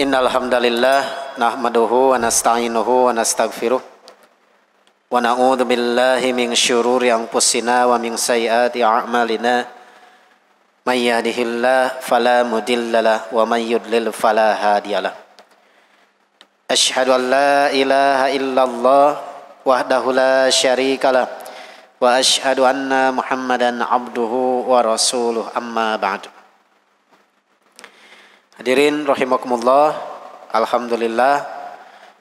Innal hamdalillah nahmaduhu wa nasta'inuhu wa nastaghfiruh wa na'udzu billahi min syururi anfusina wa min sayyiati a'malina may yahdihillahu fala mudhillalah wa may yudlil fala hadiyalah. Asyhadu an la ilaha illallah wahdahu la syarikalah wa asyhadu anna Muhammadan abduhu wa rasuluh, amma ba'du. Hadirin rahimakumullah, alhamdulillah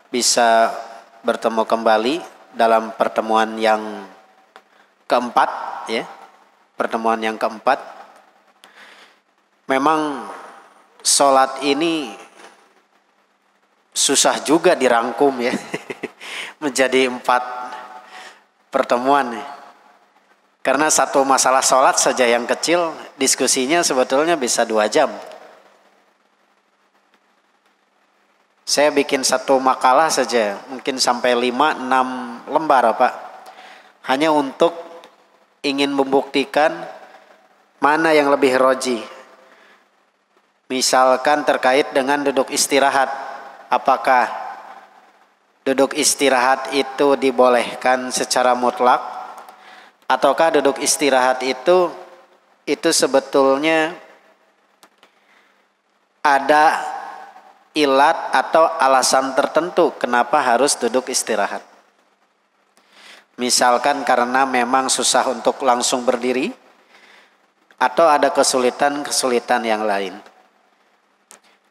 bisa bertemu kembali dalam pertemuan yang keempat, ya. Pertemuan yang keempat. Memang sholat ini susah juga dirangkum, ya. Menjadi 4 pertemuan, ya. Karena satu masalah sholat saja yang kecil, diskusinya sebetulnya bisa 2 jam. Saya bikin satu makalah saja, mungkin sampai 5-6 lembar, Pak. Hanya untuk ingin membuktikan mana yang lebih roji. Misalkan terkait dengan duduk istirahat. Apakah duduk istirahat itu dibolehkan secara mutlak? Ataukah duduk istirahat itu sebetulnya ada ilat atau alasan tertentu kenapa harus duduk istirahat. Misalkan karena memang susah untuk langsung berdiri, atau ada kesulitan-kesulitan yang lain.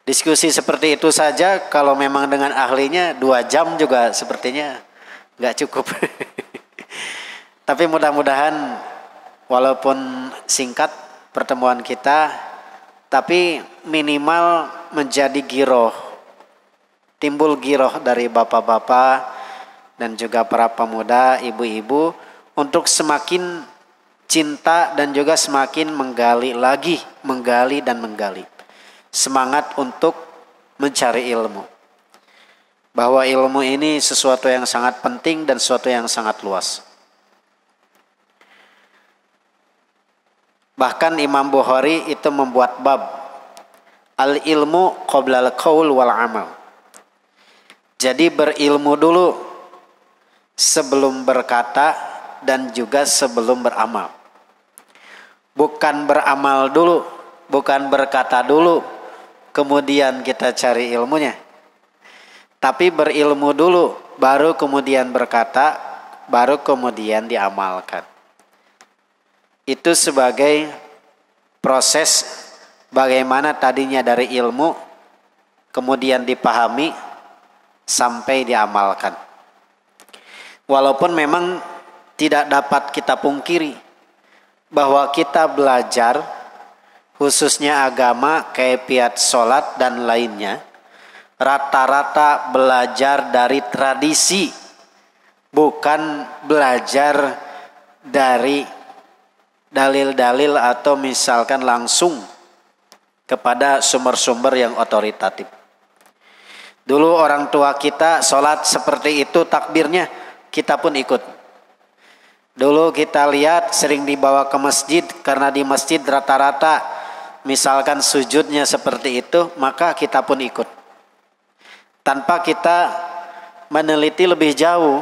Diskusi seperti itu saja kalau memang dengan ahlinya 2 jam juga sepertinya gak cukup. Tapi mudah-mudahan walaupun singkat pertemuan kita, tapi minimal menjadi giroh, timbul giroh dari bapak-bapak dan juga para pemuda, ibu-ibu, untuk semakin cinta dan juga semakin menggali dan menggali. Semangat untuk mencari ilmu. Bahwa ilmu ini sesuatu yang sangat penting dan sesuatu yang sangat luas. Bahkan Imam Bukhari itu membuat bab al-ilmu qabla al-qaul wal amal. Jadi berilmu dulu sebelum berkata dan juga sebelum beramal. Bukan beramal dulu, bukan berkata dulu, kemudian kita cari ilmunya. Tapi berilmu dulu, baru kemudian berkata, baru kemudian diamalkan. Itu sebagai proses bagaimana tadinya dari ilmu kemudian dipahami sampai diamalkan. Walaupun memang tidak dapat kita pungkiri bahwa kita belajar khususnya agama, kaifiat sholat dan lainnya, rata-rata belajar dari tradisi, bukan belajar dari dalil-dalil atau misalkan langsung kepada sumber-sumber yang otoritatif. Dulu orang tua kita sholat seperti itu takbirnya, kita pun ikut. Dulu kita lihat sering dibawa ke masjid, karena di masjid rata-rata misalkan sujudnya seperti itu, maka kita pun ikut. Tanpa kita meneliti lebih jauh,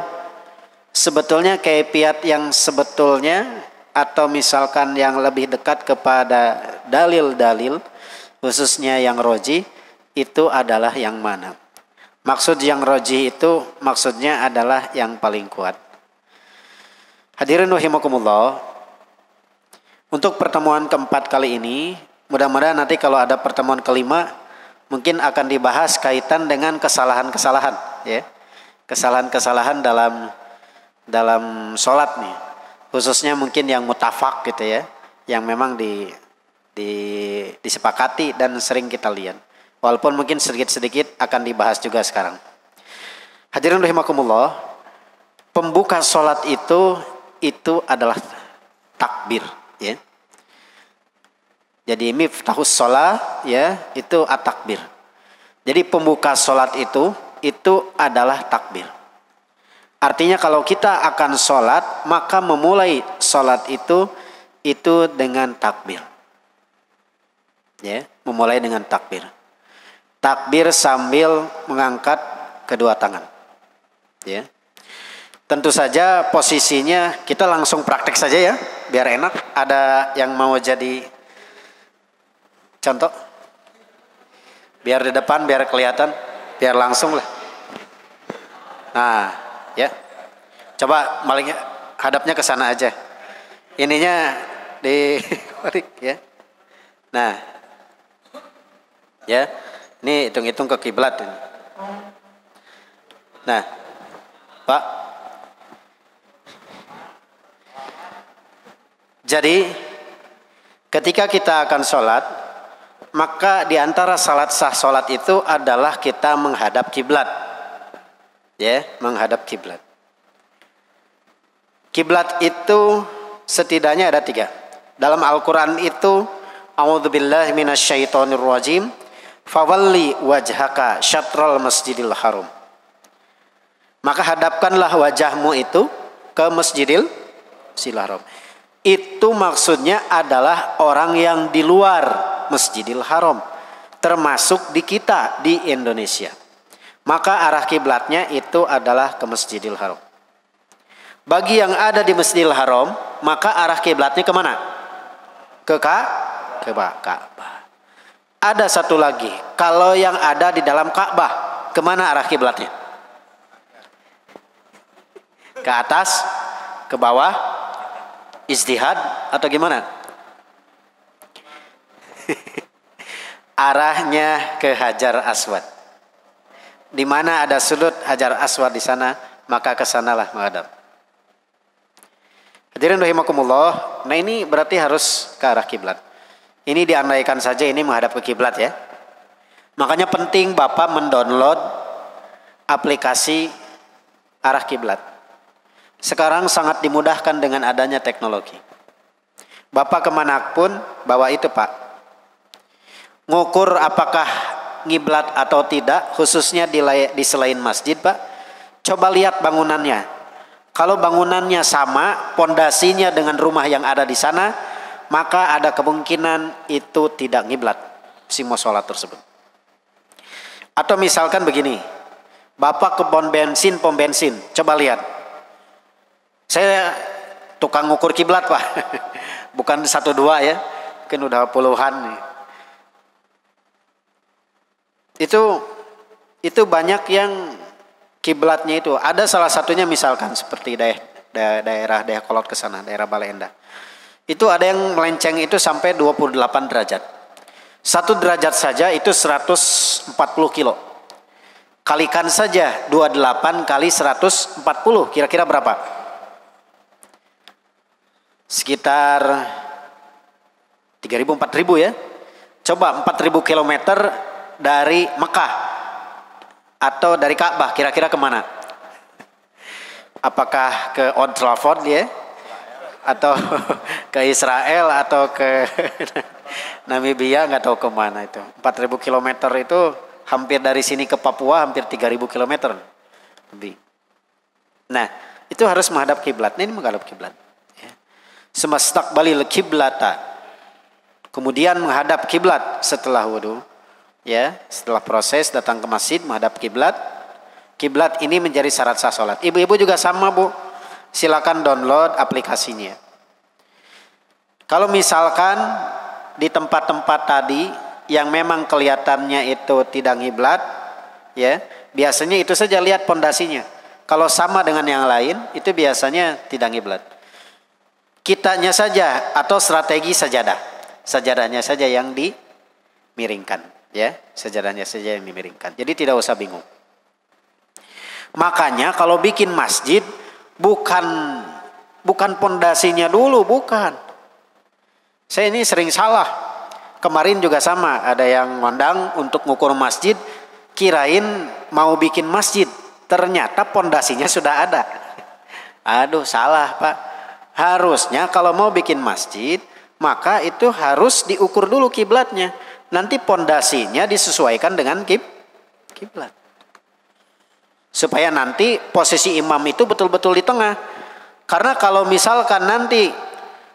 sebetulnya kaifiat yang sebetulnya atau misalkan yang lebih dekat kepada dalil-dalil, khususnya yang roji, itu adalah yang mana? Maksud yang roji itu maksudnya adalah yang paling kuat. Hadirin rahimakumullah, untuk pertemuan keempat kali ini, mudah-mudahan nanti kalau ada pertemuan kelima, mungkin akan dibahas kaitan dengan kesalahan-kesalahan, ya, kesalahan-kesalahan dalam sholat nih, khususnya mungkin yang mutafak gitu ya, yang memang disepakati dan sering kita lihat. Walaupun mungkin sedikit-sedikit akan dibahas juga sekarang. Hadirin rahimakumullah, pembuka sholat itu adalah takbir, ya. Jadi miftahus sholat, ya, itu at-takbir. Jadi pembuka sholat itu adalah takbir. Artinya kalau kita akan sholat, maka memulai sholat itu dengan takbir. Ya, memulai dengan takbir. takbir sambil mengangkat kedua tangan. Ya. Tentu saja posisinya kita langsung praktek saja ya, biar enak. Ada yang mau jadi contoh? Biar di depan, biar kelihatan, biar langsung lah. Nah, ya. Coba malingnya hadapnya ke sana aja. Ininya di ya. Nah. Ya. Ini hitung-hitung ke kiblat ini. Nah. Pak. Jadi ketika kita akan sholat, maka di antara syarat sah sholat itu adalah kita menghadap kiblat. Ya, menghadap kiblat. Kiblat itu setidaknya ada 3. Dalam Al-Quran itu, A'udzubillahi minasyaitonirrajim, fawalli wajhaka syatral masjidil haram. Maka hadapkanlah wajahmu itu ke masjidil haram. Itu maksudnya adalah orang yang di luar Masjidil Haram, termasuk di kita di Indonesia. Maka arah kiblatnya itu adalah ke Masjidil Haram. Bagi yang ada di Masjidil Haram, maka arah kiblatnya kemana? Ke Ka'bah. Ada satu lagi, kalau yang ada di dalam Ka'bah, kemana arah kiblatnya? Ke atas, ke bawah, istihad atau gimana? Arahnya ke Hajar Aswad. Di mana ada sudut Hajar Aswad di sana, maka ke sanalah menghadap. Hadirin rahimakumullah. Nah, ini berarti harus ke arah kiblat. Ini diandaikan saja ini menghadap ke kiblat ya. Makanya penting Bapak mendownload aplikasi arah kiblat. Sekarang sangat dimudahkan dengan adanya teknologi. Bapak kemanapun bawa itu Pak. Ngukur apakah ngiblat atau tidak, khususnya di selain masjid Pak. Coba lihat bangunannya. Kalau bangunannya sama, pondasinya dengan rumah yang ada di sana, maka ada kemungkinan itu tidak ngiblat si musola tersebut. Atau misalkan begini, Bapak ke pom bensin, coba lihat. Saya tukang ngukur kiblat Pak, bukan 1-2 ya, mungkin udah puluhan nih. Itu banyak yang kiblatnya itu. Ada salah satunya misalkan seperti daerah Kolot ke sana, daerah Bale Endah. Itu ada yang melenceng itu sampai 28 derajat. 1 derajat saja itu 140 kilo. Kalikan saja 28 kali 140, kira-kira berapa? Sekitar 3.000-4.000 ya. Coba 4.000 kilometer dari Mekah atau dari Ka'bah, kira-kira kemana? Apakah ke Old Trafford ya? Atau ke Israel atau ke Namibia, nggak tahu kemana itu. 4.000 kilometer itu hampir dari sini ke Papua hampir 3.000 kilometer lebih. Nah, itu harus menghadap kiblat. Ini menghadap kiblat. Semastaqbalil kiblata, kemudian menghadap kiblat setelah wudu, ya, setelah proses datang ke masjid menghadap kiblat. Kiblat ini menjadi syarat sah salat. Ibu-ibu juga sama Bu, silakan download aplikasinya. Kalau misalkan di tempat-tempat tadi yang memang kelihatannya itu tidak kiblat, ya, biasanya itu saja lihat pondasinya. Kalau sama dengan yang lain, itu biasanya tidak kiblat. Kitanya saja atau strategi sajadahnya saja yang dimiringkan, ya, sajadahnya saja yang dimiringkan. Jadi tidak usah bingung. Makanya kalau bikin masjid bukan pondasinya dulu, bukan. Saya ini sering salah. Kemarin juga sama, ada yang ngondang untuk ngukur masjid, kirain mau bikin masjid, ternyata pondasinya sudah ada. Aduh, salah Pak. Harusnya kalau mau bikin masjid, maka itu harus diukur dulu kiblatnya. Nanti pondasinya disesuaikan dengan kiblat. Supaya nanti posisi imam itu betul-betul di tengah. Karena kalau misalkan nanti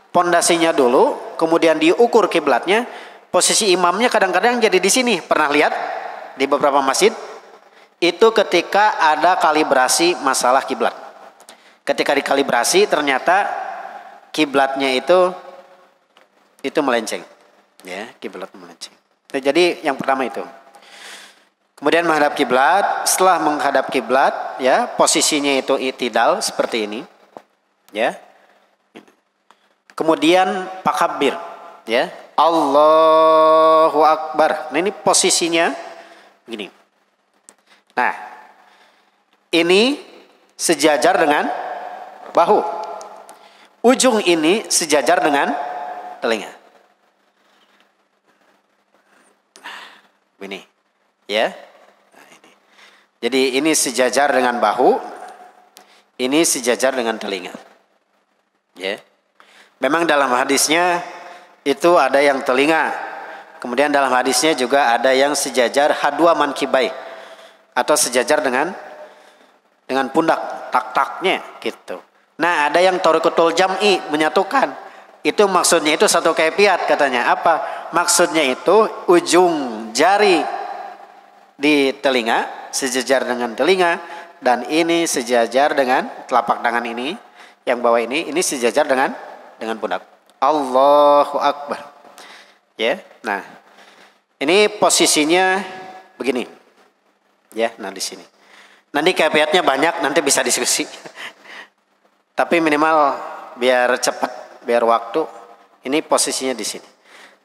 pondasinya dulu, kemudian diukur kiblatnya, posisi imamnya kadang-kadang jadi di sini. Pernah lihat? di beberapa masjid itu ketika ada kalibrasi masalah kiblat. Ketika dikalibrasi ternyata kiblatnya itu melenceng. Ya, kiblat melenceng. Nah, jadi yang pertama itu. Kemudian menghadap kiblat, setelah menghadap kiblat ya, posisinya itu i'tidal seperti ini. Ya. Kemudian pakabir ya. Allahu Akbar. Nah, ini posisinya begini. Nah, ini sejajar dengan bahu. Ujung ini sejajar dengan telinga. Begini. Ya. Nah, ini. Jadi ini sejajar dengan bahu, ini sejajar dengan telinga. Ya. Memang dalam hadisnya itu ada yang telinga. Kemudian dalam hadisnya juga ada yang sejajar hadwa mankibai atau sejajar dengan pundak, tak-taknya gitu. Nah, ada yang thariqatul jam'i menyatukan. Itu maksudnya itu satu kaifiat katanya. Apa? Maksudnya itu ujung jari di telinga sejajar dengan telinga dan ini sejajar dengan telapak tangan ini yang bawah ini sejajar dengan pundak. Allahu Akbar. Ya. Nah, ini posisinya begini. Ya, nah di sini. Nanti kaifiatnya banyak, nanti bisa diskusi. Tapi minimal biar cepat, biar waktu. Ini posisinya di sini.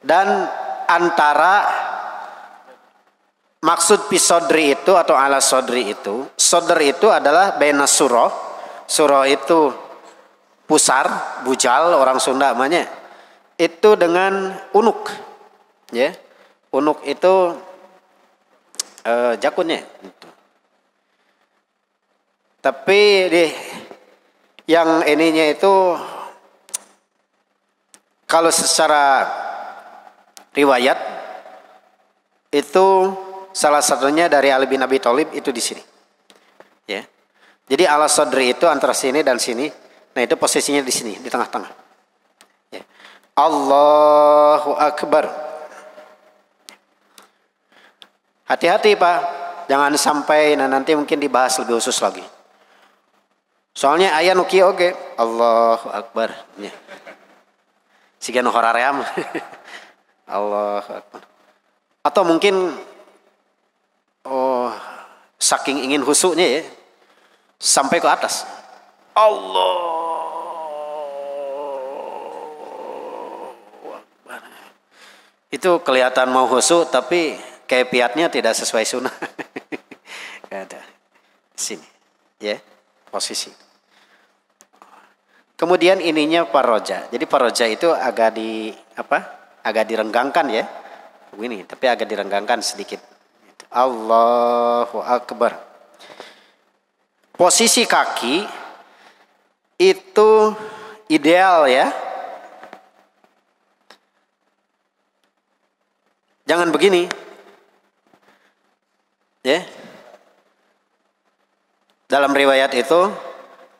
Dan antara maksud pisodri itu atau ala sodri itu, sodri itu adalah baina surah. Surah itu pusar, bujal orang Sunda namanya. Itu dengan unuk. Ya. Unuk itu jakunnya gitu. Tapi yang ininya itu kalau secara riwayat itu salah satunya dari Ali bin Abi Thalib itu di sini. Ya. Jadi ala sodri itu antara sini dan sini. Nah, itu posisinya di sini, di tengah-tengah. Ya. Allahu Akbar. Hati-hati Pak, jangan sampai nanti mungkin dibahas lebih khusus lagi. Soalnya ayat nuki oke, Allahu Akbar. Ya. Sigan horaream. Allahu Akbar. Atau mungkin saking ingin khusyuknya ya, sampai ke atas. Allah. Itu kelihatan mau khusyuk tapi kaifiatnya tidak sesuai sunnah. Ada sini, ya posisi. Kemudian ininya paroja. Jadi paroja itu agak direnggangkan ya, begini. Tapi agak direnggangkan sedikit. Allahu Akbar. Posisi kaki itu ideal ya. Jangan begini. Ya. Dalam riwayat itu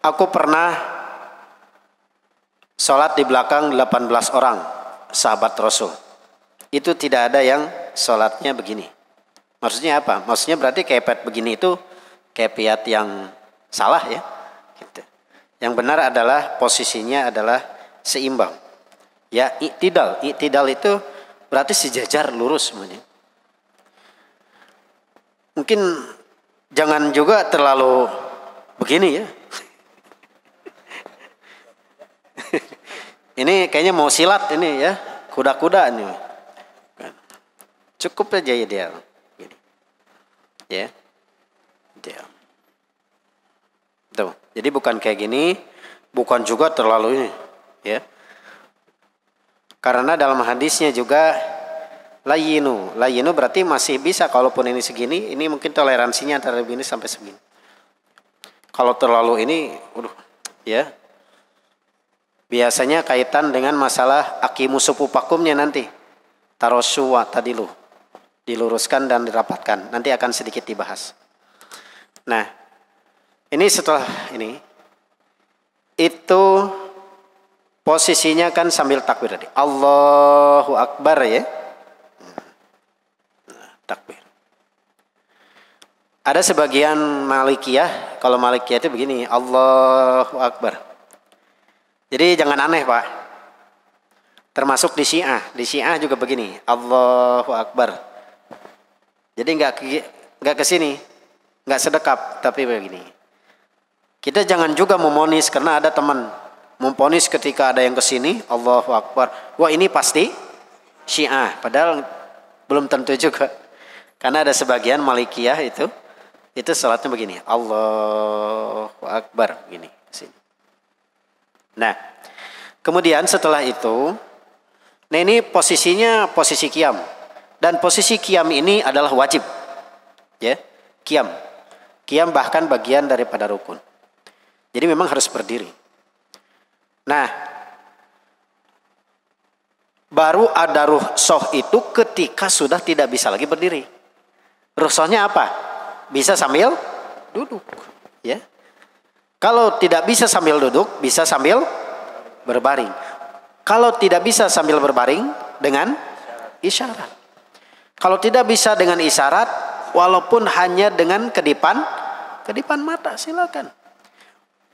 aku pernah sholat di belakang 18 orang sahabat Rasul. Itu tidak ada yang sholatnya begini. Maksudnya apa? Maksudnya berarti kaifiat begini itu kaifiat yang salah ya. Gitu. Yang benar adalah posisinya adalah seimbang. Ya, i'tidal. I'tidal itu berarti sejajar lurus semuanya. Mungkin jangan juga terlalu begini ya. Ini kayaknya mau silat ini ya. Kuda-kuda ini. Cukup aja ideal. Gini. Ya. Ideal. Tuh. Jadi bukan kayak gini. Bukan juga terlalu ini. Ya. Karena dalam hadisnya juga layinu berarti masih bisa kalaupun ini segini, ini mungkin toleransinya antara begini sampai segini. Kalau terlalu ini, ya. Biasanya kaitan dengan masalah akimu supupakumnya nanti. Tarosuwa tadi lu. Diluruskan dan dirapatkan. Nanti akan sedikit dibahas. Nah, ini setelah ini itu posisinya kan sambil takbir tadi. Allahu Akbar ya. Takbir. Ada sebagian Malikiyah, kalau Malikiyah itu begini, Allahu Akbar. Jadi jangan aneh Pak. Termasuk di Syiah juga begini, Allahu Akbar. Jadi nggak ke sini, nggak sedekap, tapi begini. Kita jangan juga memonis karena ada teman memponis ketika ada yang ke sini, Allahu Akbar. Wah ini pasti Syiah, padahal belum tentu juga. Karena ada sebagian Malikiyah itu salatnya begini, Allahu Akbar begini sini. Nah, kemudian setelah itu, nah ini posisinya posisi qiyam. Dan posisi qiyam ini adalah wajib. Ya, qiyam. Qiyam bahkan bagian daripada rukun. Jadi memang harus berdiri. Nah, baru ada rukhsah itu ketika sudah tidak bisa lagi berdiri. Rukhsahnya apa? Bisa sambil duduk, ya. Kalau tidak bisa sambil duduk, bisa sambil berbaring. Kalau tidak bisa sambil berbaring, dengan isyarat. Kalau tidak bisa dengan isyarat, walaupun hanya dengan kedipan mata, silakan.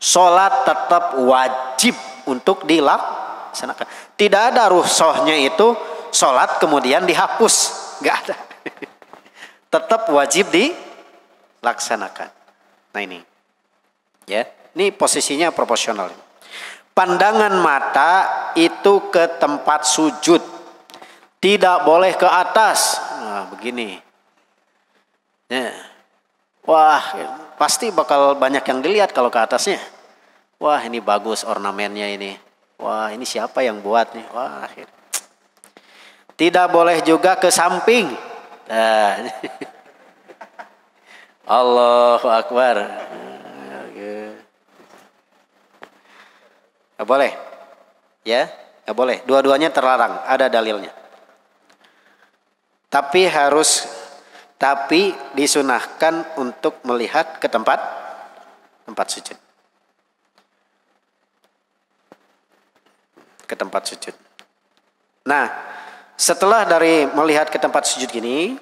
Sholat tetap wajib untuk dilaksanakan. Tidak ada rukhsahnya itu sholat kemudian dihapus, nggak ada. Tetap wajib dilaksanakan. Nah ini, ya, ini posisinya proporsional. Pandangan mata itu ke tempat sujud, tidak boleh ke atas. Nah, begini. Ya. Wah, pasti bakal banyak yang dilihat kalau ke atasnya. Wah, ini bagus ornamennya ini. Wah, ini siapa yang buat nih? Wah, tidak boleh juga ke samping. Nah. Allahu Akbar. Nggak boleh. Ya, nggak boleh. Dua-duanya terlarang. Ada dalilnya. Tapi disunahkan untuk melihat ke tempat sujud. Ke tempat sujud. Nah, setelah dari melihat ke tempat sujud gini,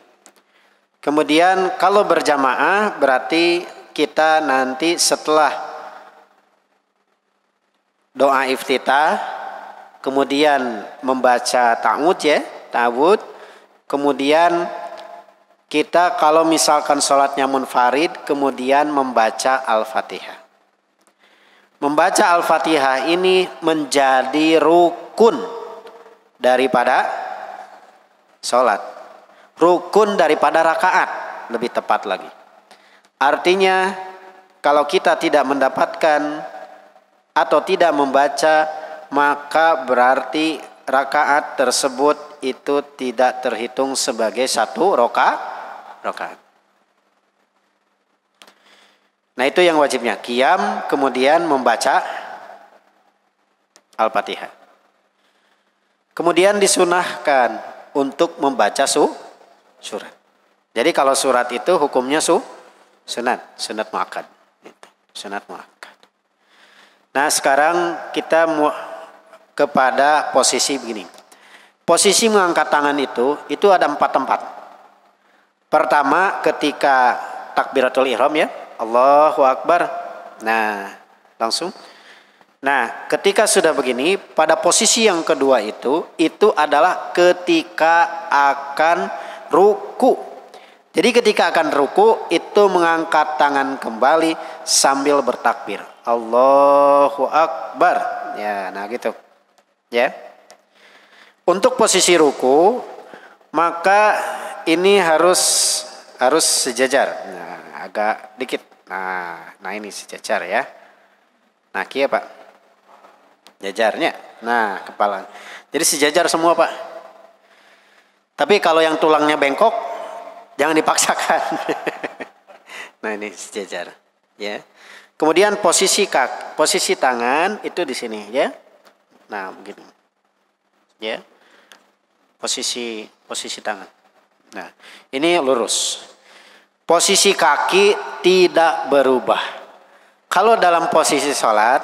kemudian kalau berjamaah berarti kita nanti setelah doa iftitah, kemudian membaca ta'awudz, kemudian kita kalau misalkan sholatnya munfarid, kemudian membaca Al-Fatihah. Membaca Al-Fatihah ini menjadi rukun daripada sholat. Rukun daripada rakaat, lebih tepat lagi. Artinya, kalau kita tidak mendapatkan atau tidak membaca, maka berarti rakaat tersebut itu tidak terhitung sebagai satu rakaat. Nah itu yang wajibnya, qiyam kemudian membaca Al-Fatihah. Kemudian disunahkan untuk membaca surat. Jadi kalau surat itu hukumnya sunat muakkad. Sunat muakkad. Nah sekarang kita kepada posisi begini. Posisi mengangkat tangan itu ada 4 tempat. Pertama ketika takbiratul ihram ya, Allahu Akbar. Nah, langsung. Nah, ketika sudah begini, pada posisi yang kedua itu adalah ketika akan ruku. Jadi ketika akan ruku itu mengangkat tangan kembali sambil bertakbir. Allahu Akbar. Ya, nah gitu. Ya. Untuk posisi ruku, maka ini harus sejajar. Nah, agak dikit. Nah ini sejajar ya. Nah, kia Pak. Jajarnya. Nah, kepala. Jadi sejajar semua, Pak. Tapi kalau yang tulangnya bengkok, jangan dipaksakan. Nah, ini sejajar, ya. Kemudian posisi tangan itu di sini, ya. Nah, begini. Ya. Posisi tangan. Nah, ini lurus. Posisi kaki tidak berubah. Kalau dalam posisi sholat,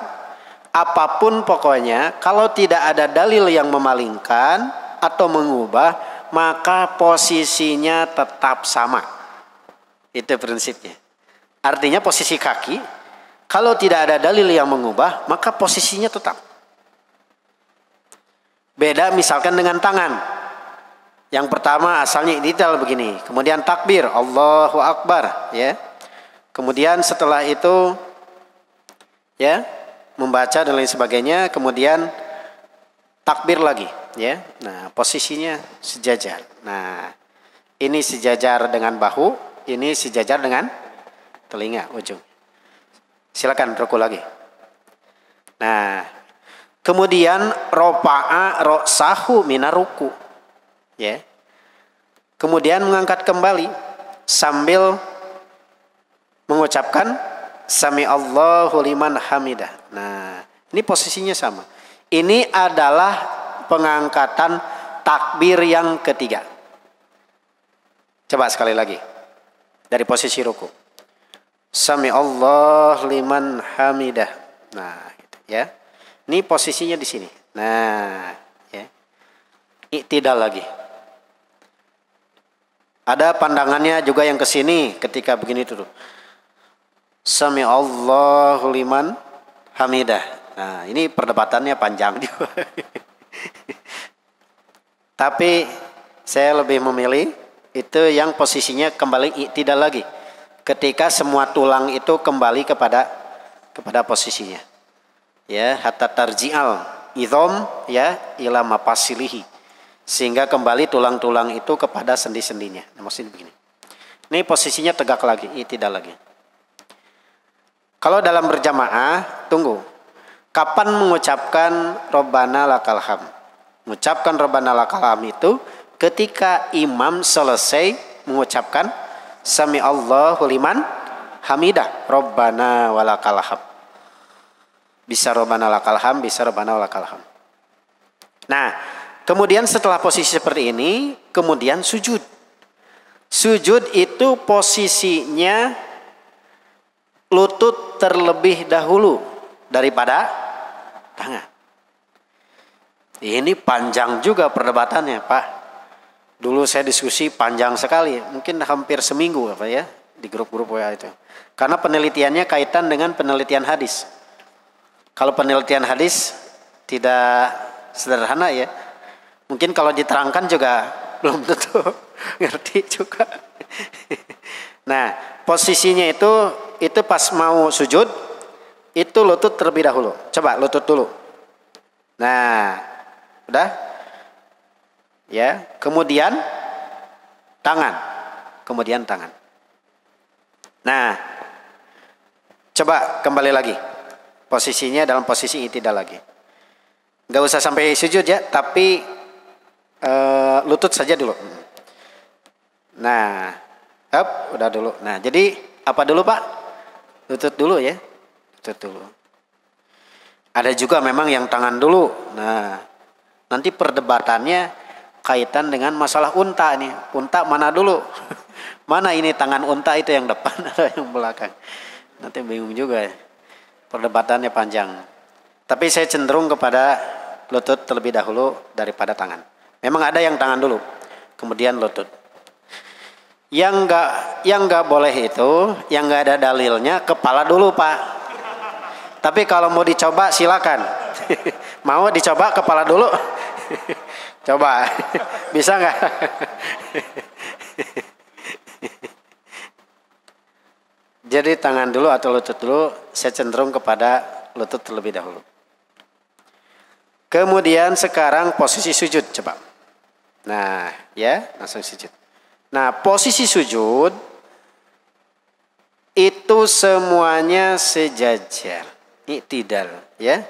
apapun pokoknya, kalau tidak ada dalil yang memalingkan atau mengubah, maka posisinya tetap sama. Itu prinsipnya. Artinya posisi kaki, kalau tidak ada dalil yang mengubah, maka posisinya tetap. Beda misalkan dengan tangan. Yang pertama asalnya i'tidal begini, kemudian takbir, Allahu Akbar, ya. Kemudian setelah itu ya, membaca dan lain sebagainya, kemudian takbir lagi, ya. Nah, posisinya sejajar. Nah, ini sejajar dengan bahu, ini sejajar dengan telinga ujung. Silakan ruku lagi. Nah, kemudian rofa'a ra'sahu minar ruku. Ya. Kemudian mengangkat kembali sambil mengucapkan sami Allahu liman hamidah. Nah, ini posisinya sama. Ini adalah pengangkatan takbir yang ketiga. Coba sekali lagi. Dari posisi ruku. Sami Allah liman hamidah. Nah, gitu, ya. Ini posisinya di sini. Nah, ya. I'tidal lagi. Ada pandangannya juga yang ke sini ketika begini tuh. Sami Allahu liman hamidah. Nah, ini perdebatannya panjang juga. Tapi saya lebih memilih itu yang posisinya kembali i'tidal lagi. Ketika semua tulang itu kembali kepada posisinya. Ya, hatta tarji'al idham ya ila mafasilihi. Sehingga kembali tulang-tulang itu kepada sendi-sendinya. Nah, maksudnya begini. Ini posisinya tegak lagi, i'tidal lagi. Kalau dalam berjamaah, tunggu. Kapan mengucapkan Rabbana lakal hamd? Mengucapkan Rabbana lakal hamd itu ketika imam selesai mengucapkan Sami Allahu liman hamidah, Rabbana walakal hamd. Bisa Rabbana lakal hamd, bisa Rabbana walakal hamd. Nah, kemudian setelah posisi seperti ini, kemudian sujud. Sujud itu posisinya lutut terlebih dahulu daripada tangan. Ini panjang juga perdebatannya, Pak. Dulu saya diskusi panjang sekali, mungkin hampir seminggu apa ya di grup-grup WA itu. Karena penelitiannya kaitan dengan penelitian hadis. Kalau penelitian hadis tidak sederhana ya. Mungkin kalau diterangkan juga belum tentu ngerti juga. Nah, posisinya itu pas mau sujud itu lutut terlebih dahulu. Coba lutut dulu. Nah, udah? Ya, kemudian tangan. Kemudian tangan. Nah, coba kembali lagi. Posisinya dalam posisi i'tidal lagi. Enggak usah sampai sujud ya, tapi lutut saja dulu. Nah, udah dulu. Nah, jadi apa dulu, Pak? Lutut dulu ya. Lutut dulu. Ada juga memang yang tangan dulu. Nah, nanti perdebatannya kaitan dengan masalah unta nih. Unta mana dulu? Mana ini tangan unta itu yang depan atau yang belakang? Nanti bingung juga. Perdebatannya panjang. Tapi saya cenderung kepada lutut terlebih dahulu daripada tangan. Memang ada yang tangan dulu, kemudian lutut. Yang enggak boleh itu, yang enggak ada dalilnya kepala dulu, Pak. Tapi kalau mau dicoba silakan. Mau dicoba kepala dulu? Coba, bisa nggak? Jadi tangan dulu atau lutut dulu, saya cenderung kepada lutut terlebih dahulu. Kemudian sekarang posisi sujud, coba. Nah, ya, langsung sujud. Nah, posisi sujud itu semuanya sejajar, i'tidal, ya.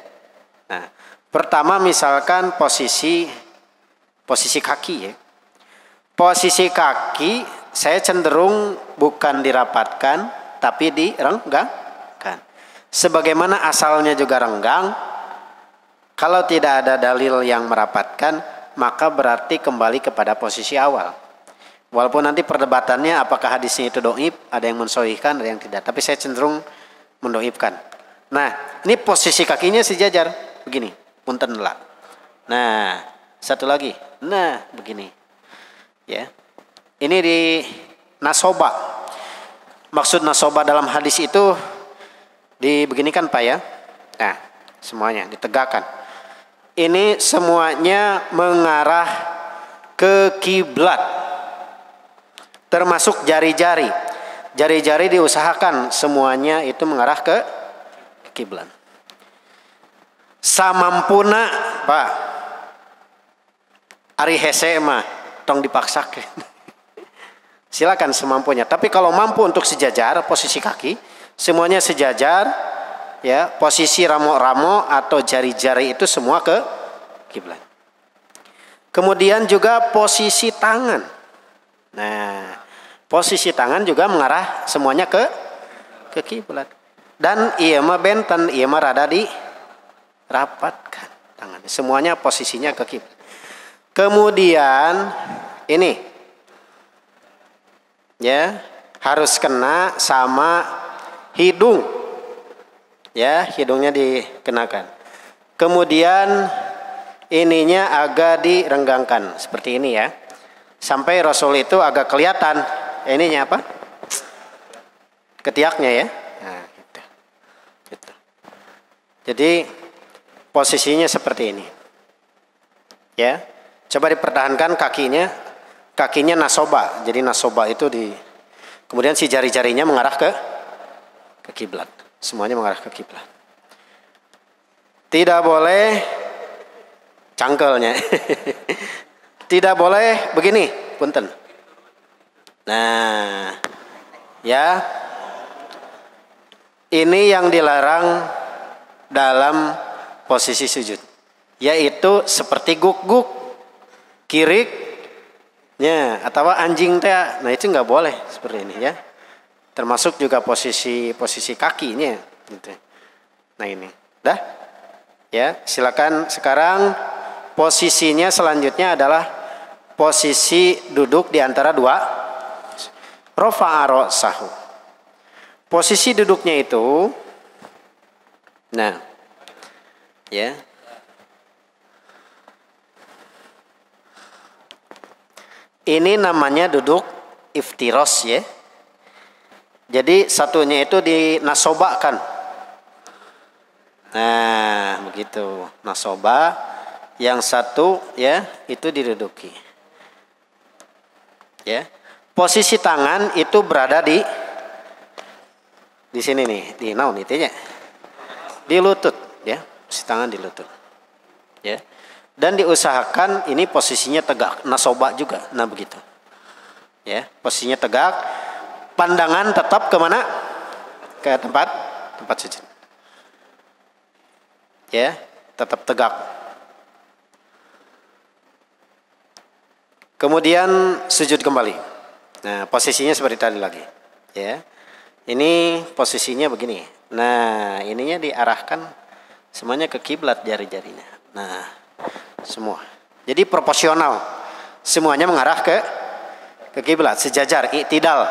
Nah, pertama misalkan posisi kaki ya. Posisi kaki saya cenderung bukan dirapatkan tapi direnggangkan. Sebagaimana asalnya juga renggang, kalau tidak ada dalil yang merapatkan, maka berarti kembali kepada posisi awal. Walaupun nanti perdebatannya apakah hadisnya itu dhaif, ada yang mensahihkan, ada yang tidak. Tapi saya cenderung mendhaifkan. Nah, ini posisi kakinya sejajar begini, punten lah. Nah, satu lagi. Nah, begini. Ya. Ini di nasoba. Maksud nasoba dalam hadis itu dibeginikan Pak ya. Nah, semuanya ditegakkan. Ini semuanya mengarah ke kiblat. Termasuk jari-jari. Jari-jari diusahakan semuanya itu mengarah ke kiblat. Samampuna Pak. Ari hese mah tong dipaksakan. Silakan semampunya. Tapi kalau mampu untuk sejajar posisi kaki, semuanya sejajar, ya posisi ramo-ramo atau jari-jari itu semua ke kiblat. Kemudian juga posisi tangan. Nah, posisi tangan juga mengarah semuanya ke kiblat. Dan iya mah benten, iya mah rada dirapatkan tangan. Semuanya posisinya ke kiblat. Kemudian ini ya harus kena sama hidung. Ya, hidungnya dikenakan. Kemudian ininya agak direnggangkan seperti ini ya. Sampai Rasul itu agak kelihatan ininya apa? Ketiaknya ya. Nah, gitu. Gitu. Jadi posisinya seperti ini. Ya. Coba dipertahankan kakinya nasoba. Jadi nasoba itu kemudian si jari-jarinya mengarah ke kiblat. Semuanya mengarah ke kiblat. Tidak boleh cangkelnya. Tidak boleh begini, punten. Nah, ya. Ini yang dilarang dalam posisi sujud, yaitu seperti guk-guk, kiriknya atau anjing teh. Nah, itu nggak boleh seperti ini ya. Termasuk juga posisi kakinya gitu. Nah, ini. Dah? Ya, silakan sekarang posisinya selanjutnya adalah posisi duduk di antara dua rafa'a ra'sahu. Posisi duduknya itu nah, ya. Ini namanya duduk iftiros ya. Jadi satunya itu dinasobakan. Nah, begitu. Nasoba, yang satu ya itu diduduki. Ya. Posisi tangan itu berada di sini nih, di naon itunya. Di lutut ya. Posisi tangan di lutut. Ya. Dan diusahakan ini posisinya tegak, nasoba juga. Nah, begitu. Ya, posisinya tegak. Pandangan tetap kemana? Ke tempat sujud. Ya, tetap tegak. Kemudian sujud kembali. Nah, posisinya seperti tadi lagi. Ya, ini posisinya begini. Nah, ininya diarahkan semuanya ke kiblat jari-jarinya. Nah, semua. Jadi proporsional. Semuanya mengarah ke kiblat, sejajar, i'tidal.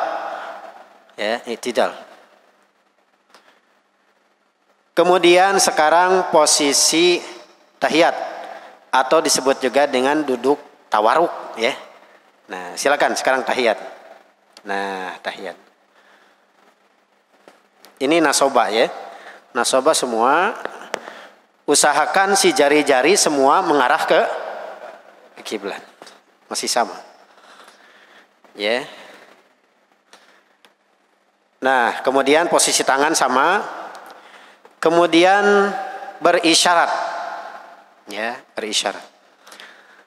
Ya, i'tidal. Kemudian sekarang posisi tahiyat atau disebut juga dengan duduk tawaruk ya. Nah, silakan sekarang tahiyat. Nah, tahiyat. Ini nasoba ya. Nasoba semua. Usahakan si jari-jari semua mengarah ke kiblat. Masih sama. Ya. Nah, kemudian posisi tangan sama. Kemudian berisyarat. Ya, berisyarat.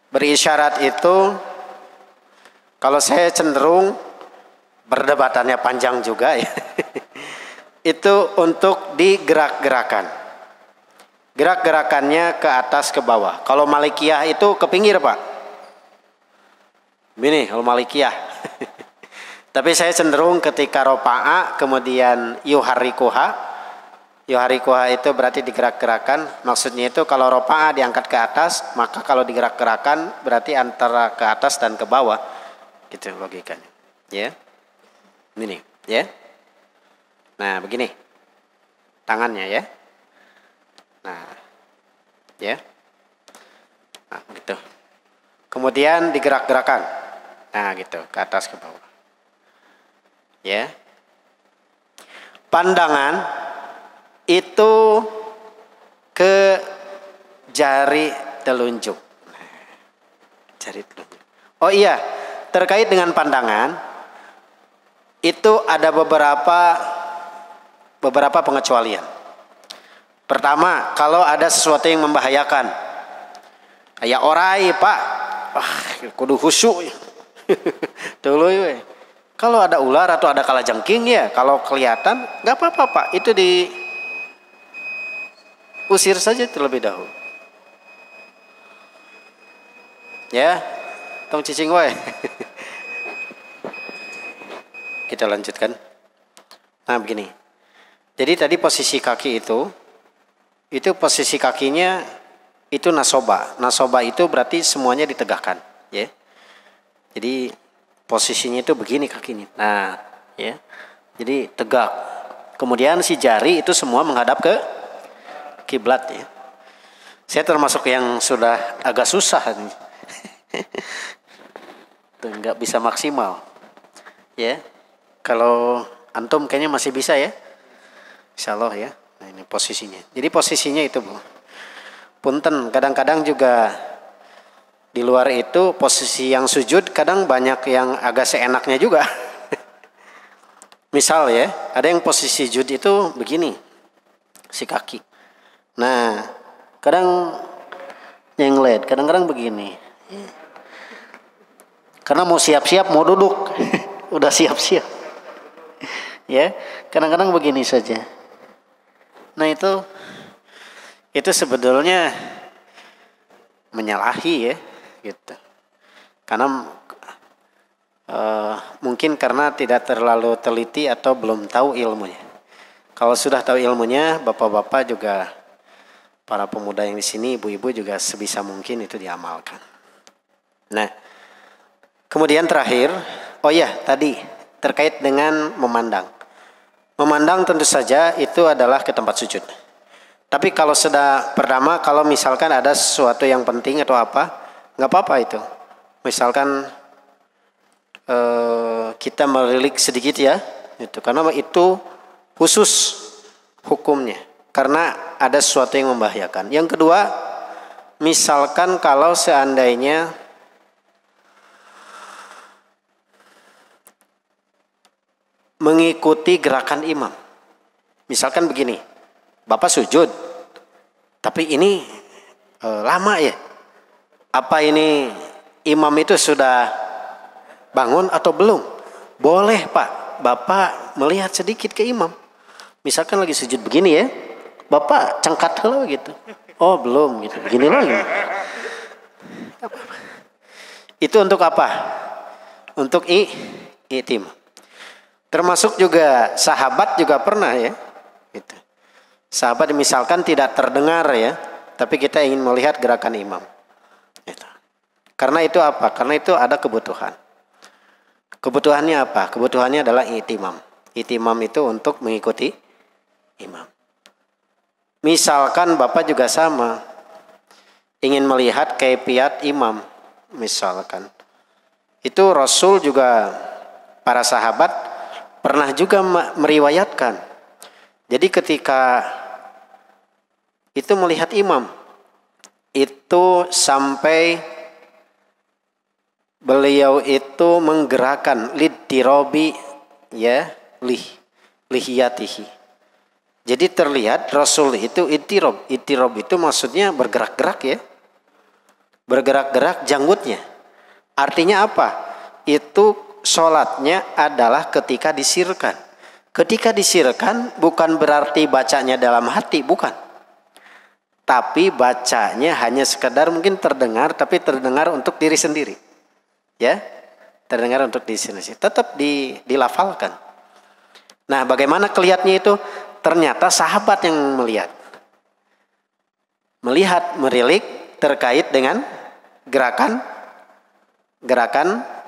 Berisyarat itu kalau saya cenderung berdebatannya panjang juga ya. Itu untuk digerak-gerakan. Gerak-gerakannya ke atas ke bawah. Kalau Malikiyah itu ke pinggir Pak. Ini kalau Malikiyah. Tapi saya cenderung ketika ropa'a kemudian yuharikuha. Yuharikuha itu berarti digerak-gerakan. Maksudnya itu kalau ropa'a diangkat ke atas, maka kalau digerak-gerakan berarti antara ke atas dan ke bawah. Gitu logikanya. Ya. Ini ya. Nah, begini. Tangannya ya. Nah, ya. Nah, gitu. Kemudian digerak-gerakan. Nah, gitu, ke atas ke bawah. Ya. pandangan itu ke jari telunjuk. Jari telunjuk. Oh iya, terkait dengan pandangan itu ada beberapa pengecualian. Pertama, kalau ada sesuatu yang membahayakan. Kayak orai, Pak. Kudu khusyuk. Tuluy we. Kalau ada ular atau ada kalajengking ya, kalau kelihatan nggak apa-apa, Pak. Itu diusir saja terlebih dahulu. Ya, tong cicing we. Kita lanjutkan. Nah, begini. Jadi tadi posisi kaki itu posisi kakinya itu nasoba. Nasoba itu berarti semuanya ditegakkan, ya. Jadi posisinya itu begini kakinya. Nah, ya. Jadi tegak. Kemudian si jari itu semua menghadap ke kiblat, ya. Saya termasuk yang sudah agak susah nih. Nggak bisa maksimal, ya. Kalau antum kayaknya masih bisa ya, insya Allah ya. Nah, ini posisinya. Jadi posisinya itu Bu. Punten, kadang-kadang juga di luar itu posisi yang sujud kadang banyak yang agak seenaknya juga. Misal ya, ada yang posisi sujud itu begini, si kaki. Nah, kadang nyenglet, kadang-kadang begini. Karena mau siap-siap mau duduk, udah siap-siap. Ya, kadang-kadang begini saja. Nah itu sebetulnya menyalahi ya, gitu. Karena mungkin karena tidak terlalu teliti atau belum tahu ilmunya. Kalau sudah tahu ilmunya, bapak-bapak juga, para pemuda yang di sini, ibu-ibu juga sebisa mungkin itu diamalkan. Nah, kemudian terakhir, oh ya tadi terkait dengan memandang. Memandang tentu saja itu adalah ke tempat sujud. Tapi kalau pertama kalau misalkan ada sesuatu yang penting atau apa, nggak apa-apa itu. Misalkan kita melirik sedikit ya, itu karena itu khusus hukumnya. Karena ada sesuatu yang membahayakan. Yang kedua, misalkan kalau seandainya mengikuti gerakan imam. Misalkan begini, Bapak sujud, tapi ini lama ya. Apa ini imam itu sudah bangun atau belum? Boleh Pak, Bapak melihat sedikit ke imam. Misalkan lagi sujud begini ya, Bapak cengkat dulu gitu. Oh belum gitu, begini lagi. Itu untuk apa? Untuk i'timam. Termasuk juga sahabat juga pernah ya. Gitu. Sahabat misalkan tidak terdengar ya, tapi kita ingin melihat gerakan imam. Gitu. Karena itu apa? Karena itu ada kebutuhan. Kebutuhannya apa? Kebutuhannya adalah i'timam. I'timam itu untuk mengikuti imam. Misalkan Bapak juga sama, ingin melihat kaifiat imam, misalkan. Itu Rasul juga, para sahabat pernah juga meriwayatkan. Jadi ketika itu melihat imam, itu sampai beliau itu menggerakkan liddirobi ya lihiyatihi. Jadi terlihat Rasul itu ittirob itu maksudnya bergerak-gerak ya. Bergerak-gerak janggutnya. Artinya apa? Itu sholatnya adalah ketika disirkan. Ketika disirkan bukan berarti bacanya dalam hati, bukan. Tapi bacanya hanya sekedar mungkin terdengar, tapi terdengar untuk diri sendiri. Ya, terdengar untuk diri sendiri. Tetap dilafalkan. Nah, bagaimana kelihatannya itu? Ternyata sahabat yang melihat. Melihat, merilik terkait dengan gerakan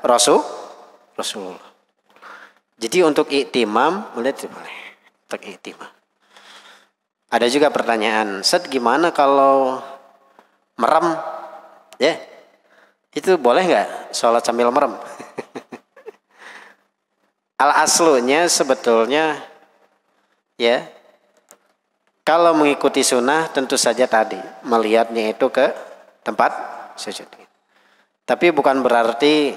Rasulullah. Jadi untuk i'timam boleh. Untuk i'timam. Ada juga pertanyaan, Ustaz gimana kalau merem? Ya, itu boleh nggak sholat sambil merem? Al aslunya sebetulnya ya. Kalau mengikuti sunnah tentu saja tadi melihatnya itu ke tempat sujud. Tapi bukan berarti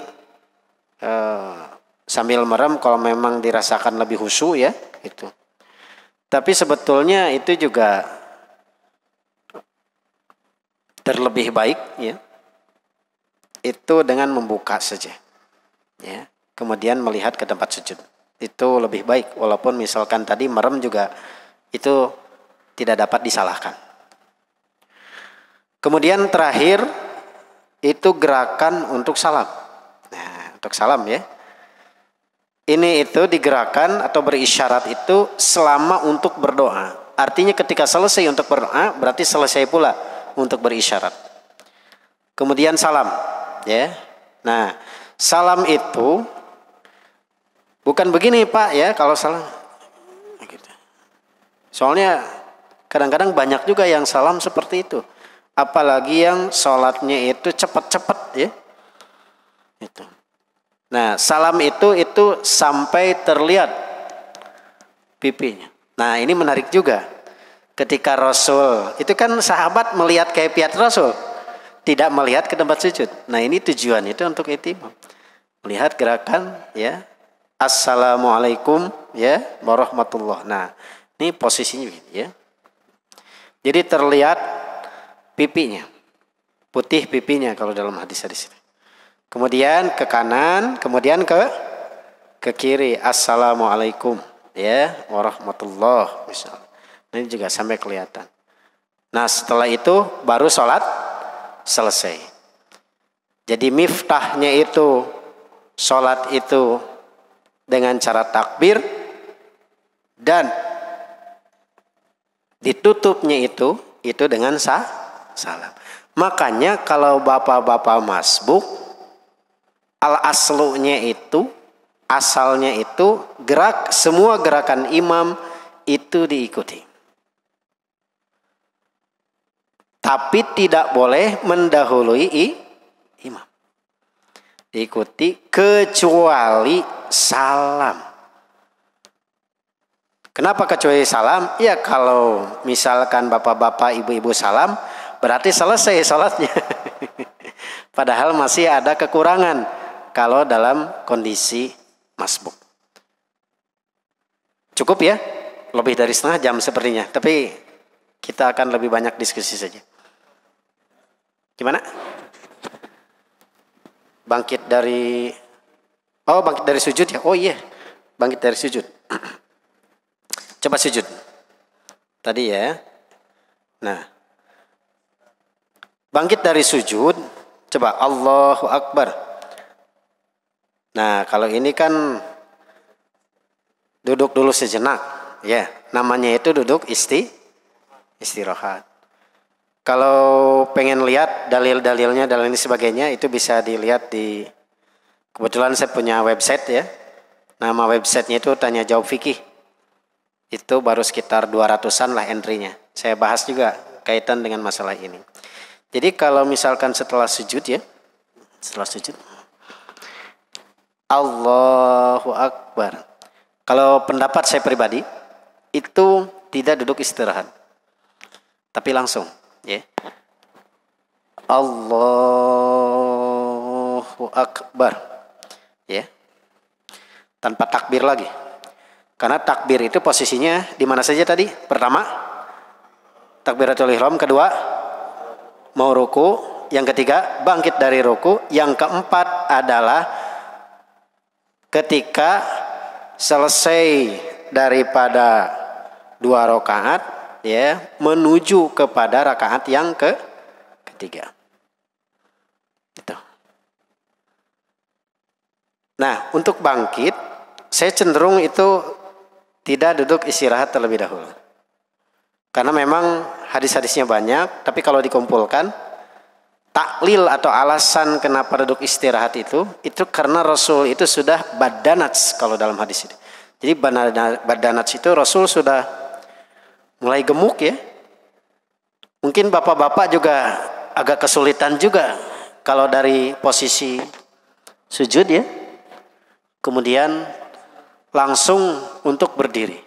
sambil merem kalau memang dirasakan lebih khusyuk ya itu. Tapi sebetulnya itu juga terlebih baik ya. Itu dengan membuka saja. Ya. Kemudian melihat ke tempat sujud. Itu lebih baik walaupun misalkan tadi merem juga itu tidak dapat disalahkan. Kemudian terakhir itu gerakan untuk salam. Nah, untuk salam ya. Ini itu digerakkan atau berisyarat itu selama untuk berdoa. Artinya ketika selesai untuk berdoa berarti selesai pula untuk berisyarat. Kemudian salam ya. Nah, salam itu bukan begini Pak ya kalau salam. Soalnya kadang-kadang banyak juga yang salam seperti itu. Apalagi yang sholatnya itu cepat-cepat ya. Itu. Nah, salam itu sampai terlihat pipinya. Nah, ini menarik juga. Ketika Rasul, itu kan sahabat melihat kaifiat Rasul, tidak melihat ke tempat sujud. Nah, ini tujuan itu untuk itimam. Melihat gerakan ya. Assalamualaikum ya warahmatullah. Nah, ini posisinya ya. Jadi terlihat pipinya, putih pipinya kalau dalam hadis-hadis ini. Kemudian ke kanan, kemudian ke kiri. Assalamualaikum ya warahmatullah misalnya. Ini juga sampai kelihatan. Nah setelah itu baru sholat selesai. Jadi miftahnya itu sholat itu dengan cara takbir dan ditutupnya itu dengan salam. Makanya kalau bapak-bapak masbuk al-aslunya itu asalnya itu semua gerakan imam itu diikuti. Tapi tidak boleh mendahului imam. Diikuti kecuali salam. Kenapa kecuali salam? Ya kalau misalkan bapak-bapak, ibu-ibu salam, berarti selesai sholatnya. Padahal masih ada kekurangan kalau dalam kondisi masbuk. Cukup ya? Lebih dari setengah jam sepertinya. Tapi kita akan lebih banyak diskusi saja. Gimana? Bangkit dari sujud ya? Oh iya, bangkit dari sujud. Coba sujud. Tadi ya. Nah. Bangkit dari sujud. Coba Allahu Akbar. Nah kalau ini kan duduk dulu sejenak. Ya. Namanya itu duduk istirahat. Kalau pengen lihat dalil-dalilnya, dalil ini sebagainya. Itu bisa dilihat di. Kebetulan saya punya website ya. Nama websitenya itu Tanya Jawab Fikih. Itu baru sekitar 200-an lah entry-nya. Saya bahas juga kaitan dengan masalah ini. Jadi kalau misalkan setelah sujud ya. Setelah sujud. Allahu Akbar. Kalau pendapat saya pribadi. Itu tidak duduk istirahat. Tapi langsung. Ya. Allahu Akbar. Ya. Tanpa takbir lagi. Karena takbir itu posisinya di mana saja tadi? Pertama, takbiratul ihram. Kedua, mau ruku. Yang ketiga, bangkit dari ruku. Yang keempat adalah ketika selesai daripada 2 rakaat, ya, menuju kepada rakaat yang ketiga. Itu. Nah, untuk bangkit, saya cenderung itu tidak duduk istirahat terlebih dahulu. Karena memang hadis-hadisnya banyak, tapi kalau dikumpulkan, taklil atau alasan kenapa duduk istirahat itu karena Rasul itu sudah badanats kalau dalam hadis ini. Jadi badanats itu Rasul sudah mulai gemuk ya. Mungkin bapak-bapak juga agak kesulitan juga kalau dari posisi sujud ya. Kemudian langsung untuk berdiri.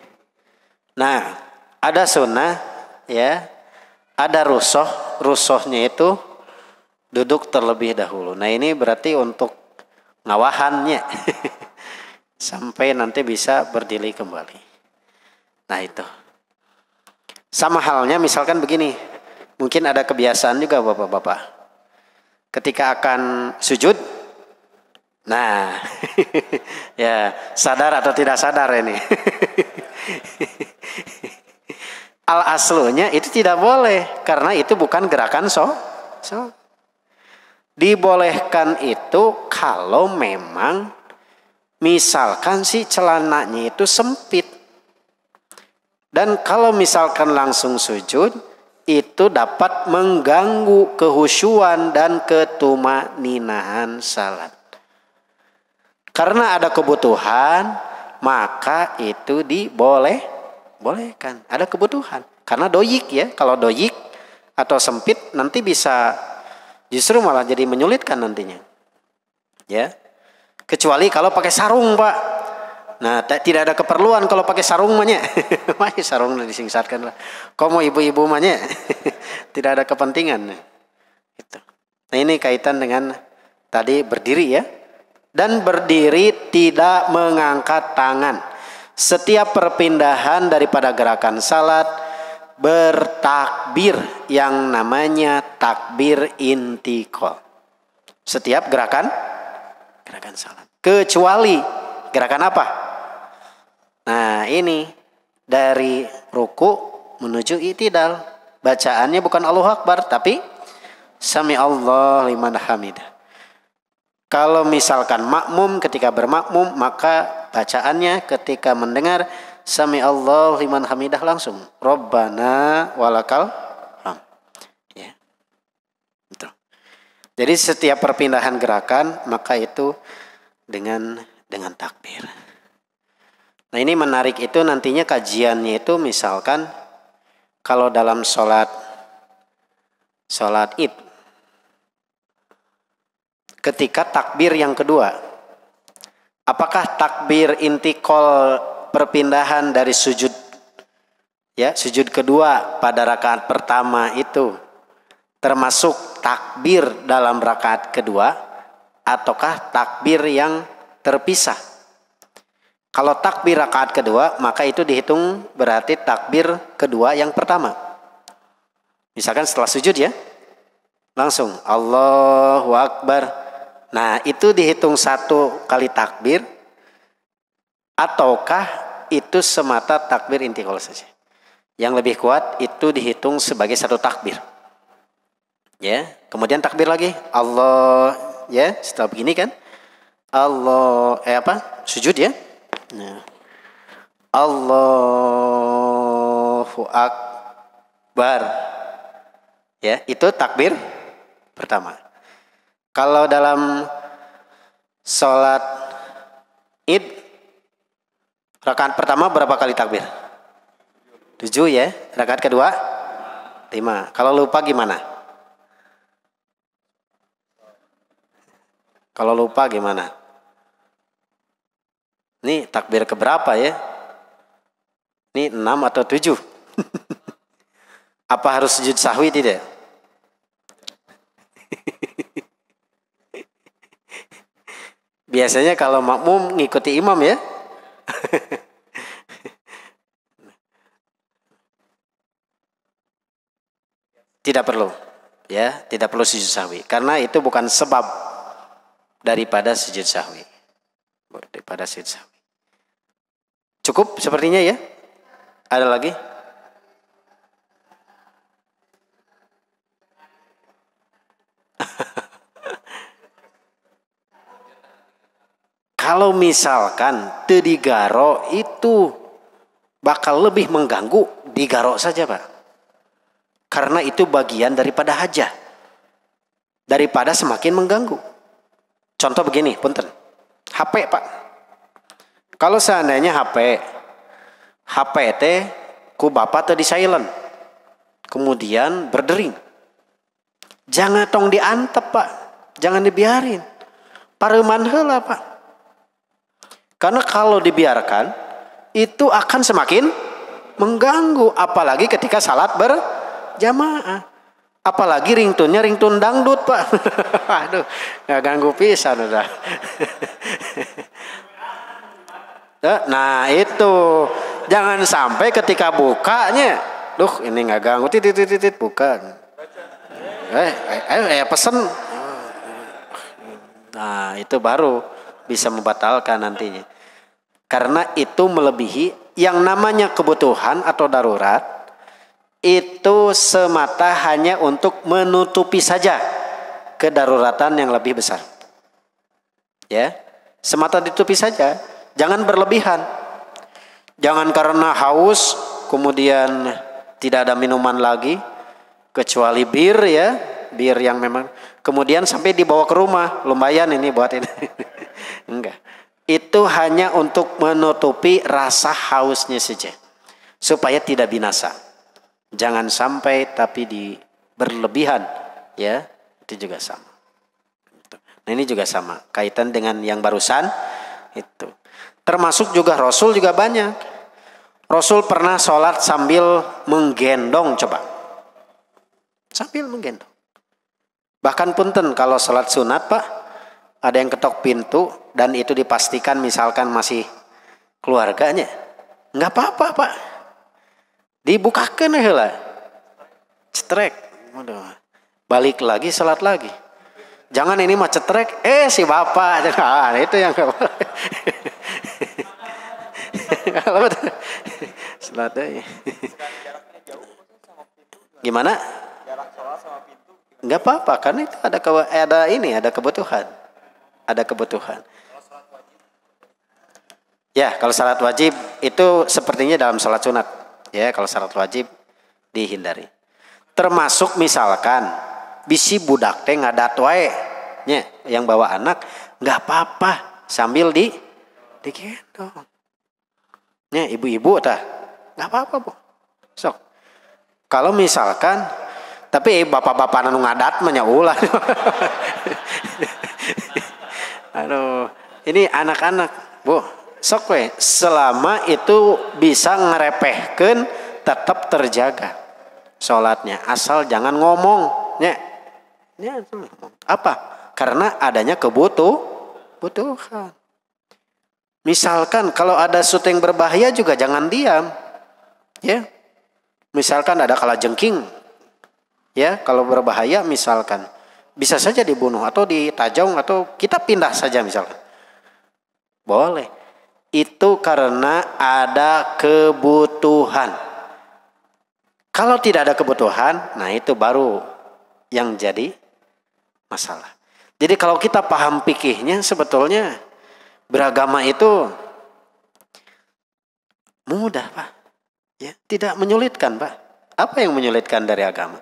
Nah, ada sunnah ya, ada rusoh. Rusohnya itu duduk terlebih dahulu. Nah ini berarti untuk ngawahannya sampai nanti bisa berdiri kembali. Nah itu. Sama halnya misalkan begini, mungkin ada kebiasaan juga bapak-bapak. Ketika akan sujud, nah ya sadar atau tidak sadar ini. Al aslunya itu tidak boleh karena itu bukan gerakan so. Dibolehkan itu kalau memang misalkan si celananya itu sempit. Dan kalau misalkan langsung sujud itu dapat mengganggu kehusyuan dan ketumaninahan salat. Karena ada kebutuhan maka itu dibolehkan. Ada kebutuhan. Karena doyik ya, kalau doyik atau sempit nanti bisa justru malah jadi menyulitkan nantinya. Ya. Kecuali kalau pakai sarung, Pak. Nah, tidak ada keperluan kalau pakai sarung mahnya. Pakai sarung disingsatkan lah. Kok mau ibu-ibu mahnya? Tidak ada kepentingan. Itu. Nah, ini kaitan dengan tadi berdiri ya. Dan berdiri tidak mengangkat tangan. Setiap perpindahan daripada gerakan salat bertakbir yang namanya takbir intiqal. Setiap gerakan salat. Kecuali gerakan apa? Nah ini dari ruku menuju i'tidal. Bacaannya bukan Allahu Akbar tapi Sami Allah liman hamidah. Kalau misalkan makmum ketika bermakmum maka bacaannya ketika mendengar Sami Allah liman hamidah langsung Rabbana walakal hamd. Ya. Itu. Jadi setiap perpindahan gerakan maka itu dengan takbir. Nah ini menarik itu nantinya kajiannya itu misalkan kalau dalam sholat Id ketika takbir yang kedua, apakah takbir intiqal perpindahan dari sujud kedua pada rakaat pertama itu termasuk takbir dalam rakaat kedua ataukah takbir yang terpisah? Kalau takbir rakaat kedua maka itu dihitung berarti takbir kedua yang pertama. Misalkan setelah sujud ya, langsung Allahu Akbar. Nah itu dihitung satu kali takbir ataukah itu semata takbir intiqal saja? Yang lebih kuat itu dihitung sebagai satu takbir. Ya, kemudian takbir lagi Allah ya, setelah begini kan Allah sujud ya. Nah, Allahu Akbar. Ya, itu takbir pertama. Kalau dalam sholat Id rakaat pertama berapa kali takbir? 7 ya. Rakaat kedua 5. Kalau lupa gimana? Kalau lupa gimana? Ini takbir keberapa ya? Ini 6 atau 7? Apa harus sujud sahwi tidak? Biasanya kalau makmum ngikuti imam ya. Tidak perlu. Ya, tidak perlu sujud sahwi karena itu bukan sebab daripada sujud sahwi. Cukup sepertinya ya? Ada lagi? Kalau misalkan digaro itu bakal lebih mengganggu, digaro saja Pak. Karena itu bagian daripada hajah. Daripada semakin mengganggu. Contoh begini, punten. HP Pak. Kalau seandainya HP teh ku bapak teh di silent. Kemudian berdering. Jangan tong diantep Pak. Jangan dibiarin. Pareuman heula Pak. Karena kalau dibiarkan itu akan semakin mengganggu, apalagi ketika salat berjamaah. Apalagi ringtone-nya ringtone dangdut, Pak. Aduh, nggak ganggu pisan udah. Nah itu, jangan sampai ketika bukanya, ini nggak ganggu, titit buka. Pesen. Nah itu baru bisa membatalkan nantinya. Karena itu melebihi yang namanya kebutuhan atau darurat. Itu semata hanya untuk menutupi saja kedaruratan yang lebih besar. Ya, semata ditutupi saja, jangan berlebihan. Jangan karena haus kemudian tidak ada minuman lagi kecuali bir ya, bir yang memang kemudian sampai dibawa ke rumah, lumayan ini buat ini. Enggak. Itu hanya untuk menutupi rasa hausnya saja supaya tidak binasa. Jangan sampai tapi berlebihan ya, itu juga sama. Nah ini juga sama kaitan dengan yang barusan itu. Termasuk juga Rasul juga banyak. Rasul pernah sholat sambil menggendong, coba. Sambil menggendong. Bahkan punten kalau sholat sunat Pak, ada yang ketok pintu dan itu dipastikan misalkan masih keluarganya, nggak apa-apa Pak. Dibukakan lah, cetrek, balik lagi salat lagi. Jangan ini mah cetrek, si bapak, itu yang nggak boleh. Salat gimana? Nggak apa-apa, karena itu ada kebutuhan, ada kebutuhan. Ya, kalau salat wajib itu sepertinya dalam salat sunat. Ya, kalau salat wajib dihindari. Termasuk misalkan bisi budak teh ngadat wae nya yang bawa anak, nggak apa-apa sambil digendong. Nya ibu-ibu tah nggak apa-apa Bu. Sok. Kalau misalkan tapi bapak-bapak anu ngadat mah nya ulah. Aduh, ini anak-anak, Bu. Sok we, selama itu bisa ngerepehkeun tetap terjaga sholatnya, asal jangan ngomong ya. Apa? Karena adanya kebutuhan. Misalkan kalau ada sesuatu yang berbahaya juga jangan diam ya. Misalkan ada kalajengking ya, kalau berbahaya misalkan bisa saja dibunuh atau ditajong atau kita pindah saja misalkan, boleh. Itu karena ada kebutuhan. Kalau tidak ada kebutuhan, nah itu baru yang jadi masalah. Jadi kalau kita paham fikihnya, sebetulnya beragama itu mudah Pak. Ya, tidak menyulitkan Pak. Apa yang menyulitkan dari agama?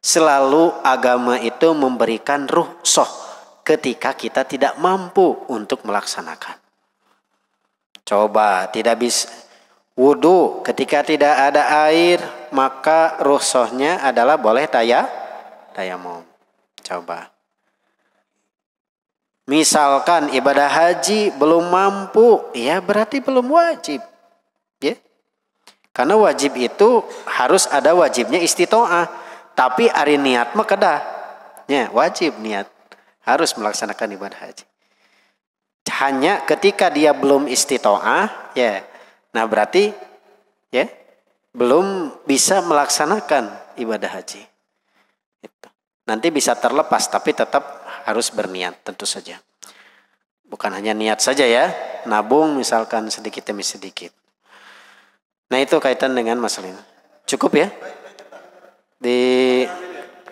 Selalu agama itu memberikan rukhsah ketika kita tidak mampu untuk melaksanakan. Coba tidak bisa wudu ketika tidak ada air, maka rukhsahnya adalah boleh tayamum. Coba. Misalkan ibadah haji belum mampu, ya berarti belum wajib. Ya. Karena wajib itu harus ada wajibnya istitoah, tapi ari niat mah kedah. Ya, wajib niat harus melaksanakan ibadah haji. Hanya ketika dia belum istitoah, ya, nah berarti ya belum bisa melaksanakan ibadah haji. Itu. Nanti bisa terlepas, tapi tetap harus berniat tentu saja. Bukan hanya niat saja ya, nabung misalkan sedikit demi sedikit. Nah itu kaitan dengan masalah ini. Cukup ya?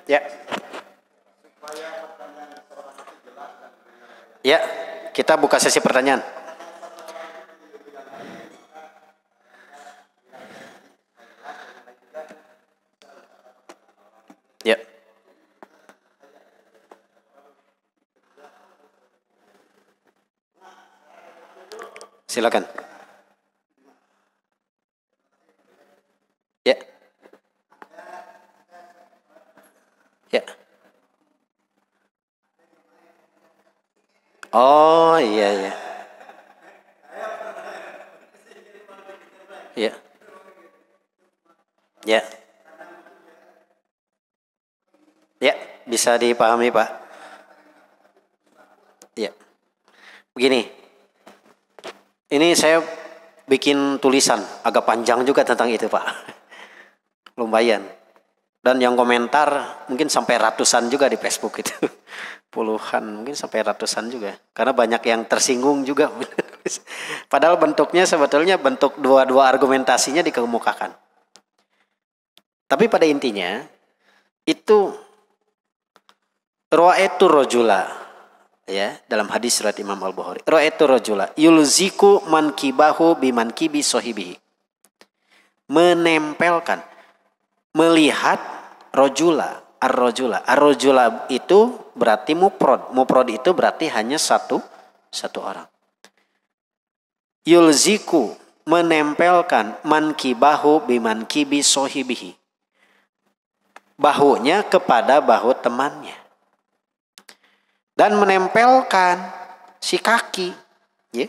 Ya. Ya. Kita buka sesi pertanyaan. Ya. Silakan. Ya. Ya. Oh iya iya. Ya. Ya. Ya, bisa dipahami, Pak. Ya. Begini. Ini saya bikin tulisan agak panjang juga tentang itu, Pak. Lumayan. Dan yang komentar mungkin sampai ratusan juga di Facebook itu. Puluhan, mungkin sampai ratusan juga. Karena banyak yang tersinggung juga. Padahal bentuknya sebetulnya bentuk dua-dua argumentasinya dikemukakan. Tapi pada intinya itu ra'aitu rajula, ya, dalam hadis riwayat Imam Al-Bukhari. Ra'aitu rajula yulziku mankibahu bimankibi sahibihi. Menempelkan, melihat rajula, ar-rajula. Ar-rajula itu berarti mufrad. Mufrad itu berarti hanya satu orang. Yulziku, menempelkan, mankibahu bimankibi sahibihi. Bahunya kepada bahu temannya. Dan menempelkan si kaki, ya,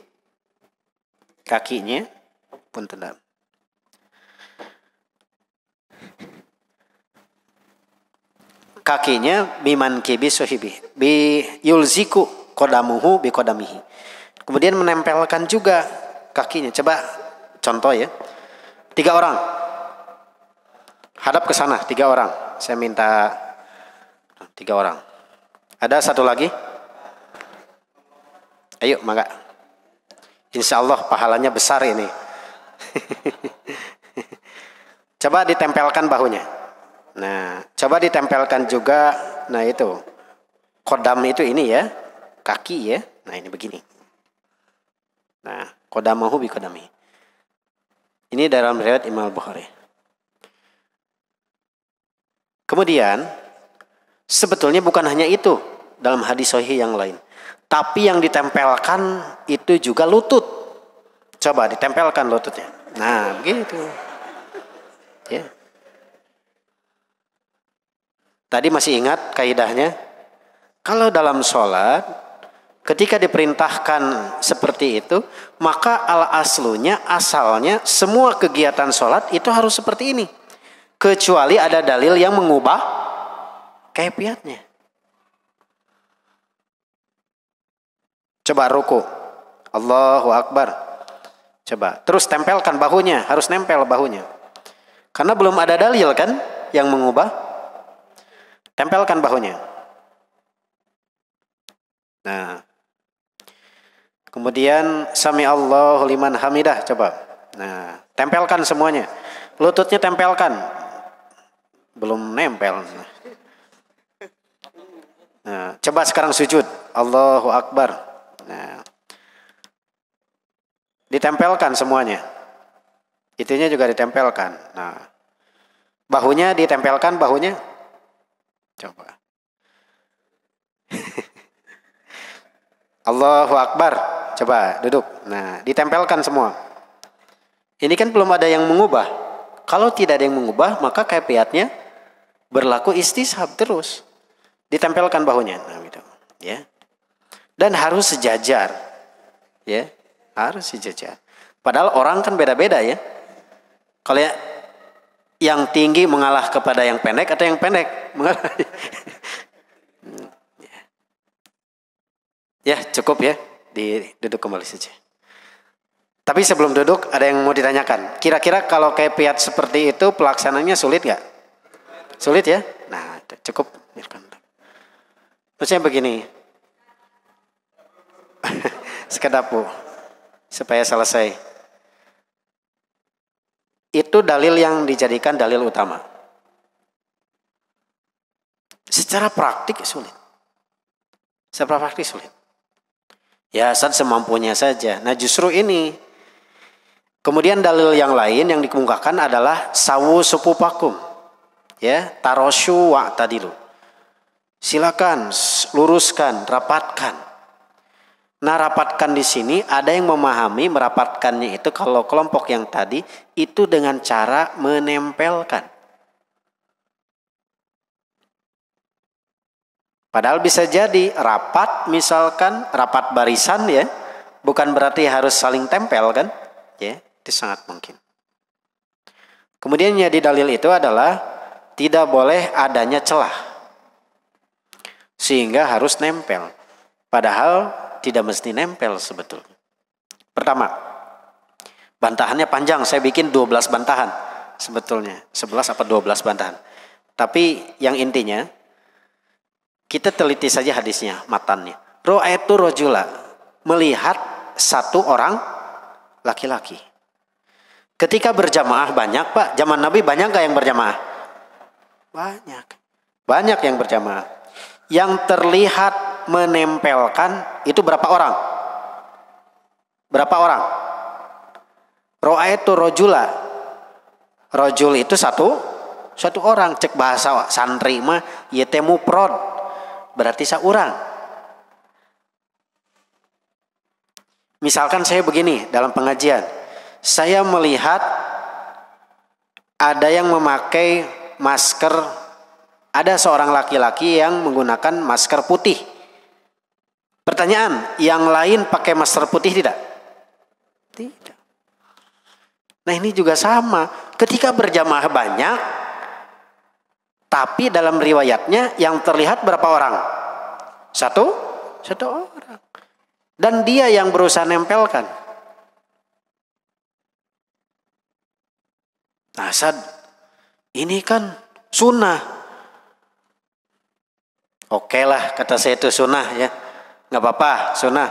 kakinya pun tendam. Kakinya biman kibi sohibi, bi yulziku kodamuhu bi kodamihi. Kemudian menempelkan juga kakinya. Coba contoh ya, 3 orang hadap ke sana, 3 orang. Saya minta 3 orang. Ada satu lagi? Ayo, mangga. Insya Allah pahalanya besar ini. Coba ditempelkan bahunya. Nah, coba ditempelkan juga. Nah itu, kodam itu ini ya, kaki ya. Nah ini begini. Nah, kodamahu bi kodami. Ini dalam riwayat Imam Al-Bukhari. Kemudian, sebetulnya bukan hanya itu dalam hadis sahih yang lain. Tapi yang ditempelkan itu juga lutut. Coba ditempelkan lututnya. Nah, begitu. Ya. Tadi masih ingat kaidahnya? Kalau dalam sholat, ketika diperintahkan seperti itu, maka asalnya semua kegiatan sholat itu harus seperti ini. Kecuali ada dalil yang mengubah kaifiatnya. Coba ruku. Allahu Akbar. Coba. Terus tempelkan bahunya. Harus nempel bahunya. Karena belum ada dalil kan yang mengubah. Tempelkan bahunya. Nah. Kemudian sami Allahu liman hamidah. Coba. Nah. Tempelkan semuanya. Lututnya tempelkan. Belum nempel. Nah. Coba sekarang sujud. Allahu Akbar. Nah, ditempelkan semuanya. Itunya juga ditempelkan. Nah, bahunya ditempelkan bahunya. Coba. Allahu Akbar. Coba duduk. Nah, ditempelkan semua. Ini kan belum ada yang mengubah. Kalau tidak ada yang mengubah, maka kaifiatnya berlaku istishab terus. Ditempelkan bahunya. Nah, gitu. Ya. Dan harus sejajar, ya, harus sejajar. Padahal orang kan beda-beda ya. Kalau yang tinggi mengalah kepada yang pendek atau yang pendek mengalah. Ya cukup ya, duduk kembali saja. Tapi sebelum duduk ada yang mau ditanyakan. Kira-kira kalau kaifiat seperti itu pelaksananya sulit nggak? Sulit ya? Nah cukup. Maksudnya begini. Sekedap Bu, supaya selesai. Itu dalil yang dijadikan dalil utama. Secara praktik sulit. Secara praktik sulit. Ya saat semampunya saja. Nah justru ini. Kemudian dalil yang lain yang dikemukakan adalah sawu supupakum. Ya, tarosyu wa tadilu. Silakan luruskan, rapatkan. Nah rapatkan di sini ada yang memahami merapatkannya itu kalau kelompok yang tadi itu dengan cara menempelkan. Padahal bisa jadi rapat misalkan rapat barisan ya, bukan berarti harus saling tempel kan? Ya, itu sangat mungkin. Kemudian jadi dalil itu adalah tidak boleh adanya celah sehingga harus nempel. Padahal tidak mesti nempel sebetulnya. Pertama, bantahannya panjang, saya bikin 12 bantahan sebetulnya. 11 apa 12 bantahan. Tapi yang intinya, kita teliti saja hadisnya, matannya. Ra'aitu rajula, melihat satu orang laki-laki. Ketika berjamaah banyak, Pak. Zaman Nabi banyak gak yang berjamaah? Banyak. Banyak yang berjamaah. Yang terlihat menempelkan itu berapa orang? Berapa orang? Ra'aitu rajula. Rajul itu satu orang. Cek bahasa santri mah ieu teh mufrad. Berarti saurang. Misalkan saya begini dalam pengajian. Saya melihat ada yang memakai masker, ada seorang laki-laki yang menggunakan masker putih. Pertanyaan, yang lain pakai masker putih tidak? Tidak. Nah ini juga sama, ketika berjamaah banyak, tapi dalam riwayatnya yang terlihat berapa orang? Satu orang. Dan dia yang berusaha nempelkan. Nah, ini kan sunnah. Oke lah, kata saya itu sunnah ya. Nggak apa-apa, sunnah.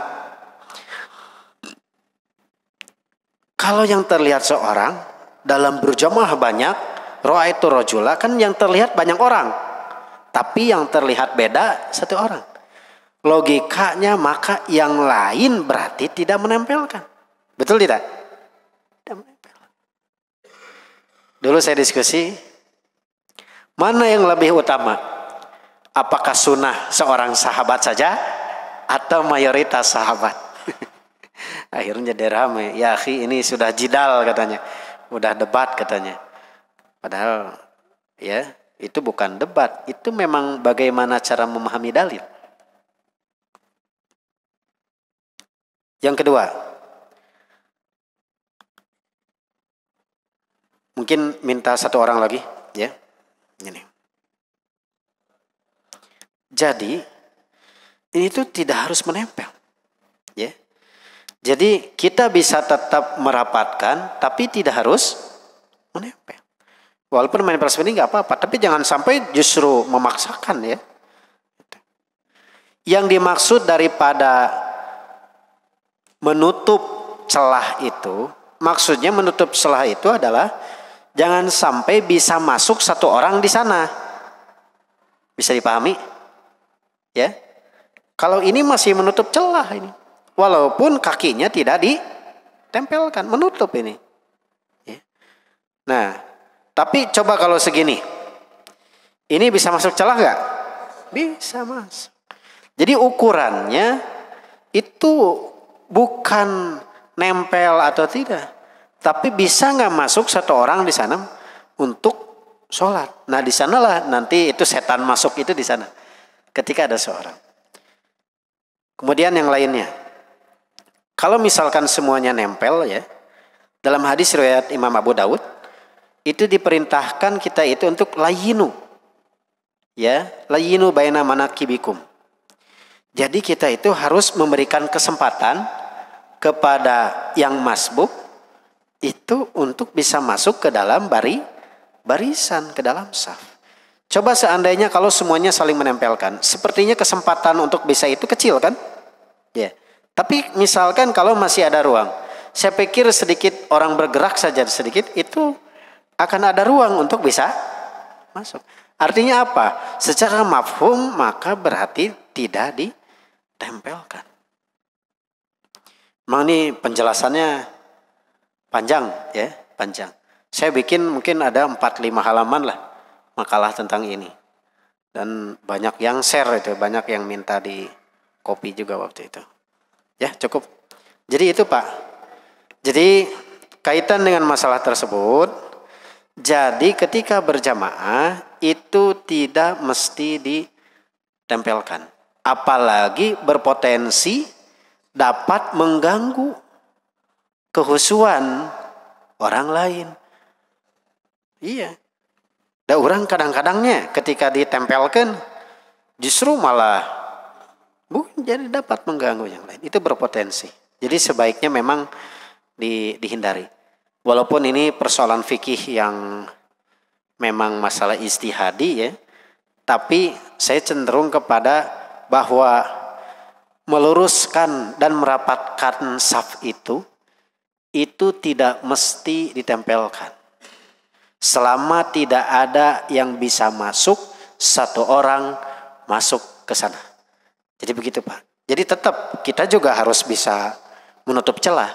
Kalau yang terlihat seorang dalam berjamaah banyak, ra'aitu rajula, kan yang terlihat banyak orang. Tapi yang terlihat beda satu orang. Logikanya maka yang lain berarti tidak menempelkan. Betul tidak? Tidak menempel. Dulu saya diskusi, mana yang lebih utama? Apakah sunnah seorang sahabat saja atau mayoritas sahabat? Akhirnya jadi ramai. Ya akhi, ini sudah jidal katanya. Udah debat katanya. Padahal ya itu bukan debat. Itu memang bagaimana cara memahami dalil. Yang kedua, mungkin minta satu orang lagi, ya. Ini. Jadi ini tuh tidak harus menempel, ya. Jadi kita bisa tetap merapatkan, tapi tidak harus menempel. Walaupun menempel seperti ini nggak apa-apa, tapi jangan sampai justru memaksakan, ya. Yang dimaksud daripada menutup celah itu, maksudnya menutup celah itu adalah jangan sampai bisa masuk satu orang di sana. Bisa dipahami? Ya. Kalau ini masih menutup celah ini. Walaupun kakinya tidak ditempelkan, menutup ini. Ya. Nah, tapi coba kalau segini. Ini bisa masuk celah nggak? Bisa masuk. Jadi ukurannya itu bukan nempel atau tidak. Tapi bisa nggak masuk satu orang di sana untuk sholat. Nah di sanalah nanti itu setan masuk itu di sana. Ketika ada seorang. Kemudian yang lainnya. Kalau misalkan semuanya nempel ya. Dalam hadis riwayat Imam Abu Dawud. Itu diperintahkan kita itu untuk layinu. Ya, layinu baina manakibikum. Jadi kita itu harus memberikan kesempatan kepada yang masbuk itu untuk bisa masuk ke dalam barisan, ke dalam saf. Coba seandainya kalau semuanya saling menempelkan, sepertinya kesempatan untuk bisa itu kecil kan? Ya. Tapi misalkan kalau masih ada ruang, saya pikir sedikit orang bergerak saja sedikit itu akan ada ruang untuk bisa masuk. Artinya apa? Secara mafhum maka berarti tidak ditempelkan. Memang ini penjelasannya panjang ya, panjang. Saya bikin mungkin ada 4-5 halaman lah makalah tentang ini. Dan banyak yang share itu, banyak yang minta di copy juga waktu itu. Ya, cukup. Jadi itu Pak. Jadi kaitan dengan masalah tersebut, jadi ketika berjamaah itu tidak mesti ditempelkan. Apalagi berpotensi dapat mengganggu kehusuan orang lain. Iya. Da orang kadang-kadangnya ketika ditempelkan justru malah jadi dapat mengganggu yang lain. Itu berpotensi. Jadi sebaiknya memang dihindari. Walaupun ini persoalan fikih yang memang masalah ijtihadi ya, tapi saya cenderung kepada bahwa meluruskan dan merapatkan saf itu tidak mesti ditempelkan. Selama tidak ada yang bisa masuk, satu orang masuk ke sana. Jadi begitu Pak. Jadi tetap kita juga harus bisa menutup celah.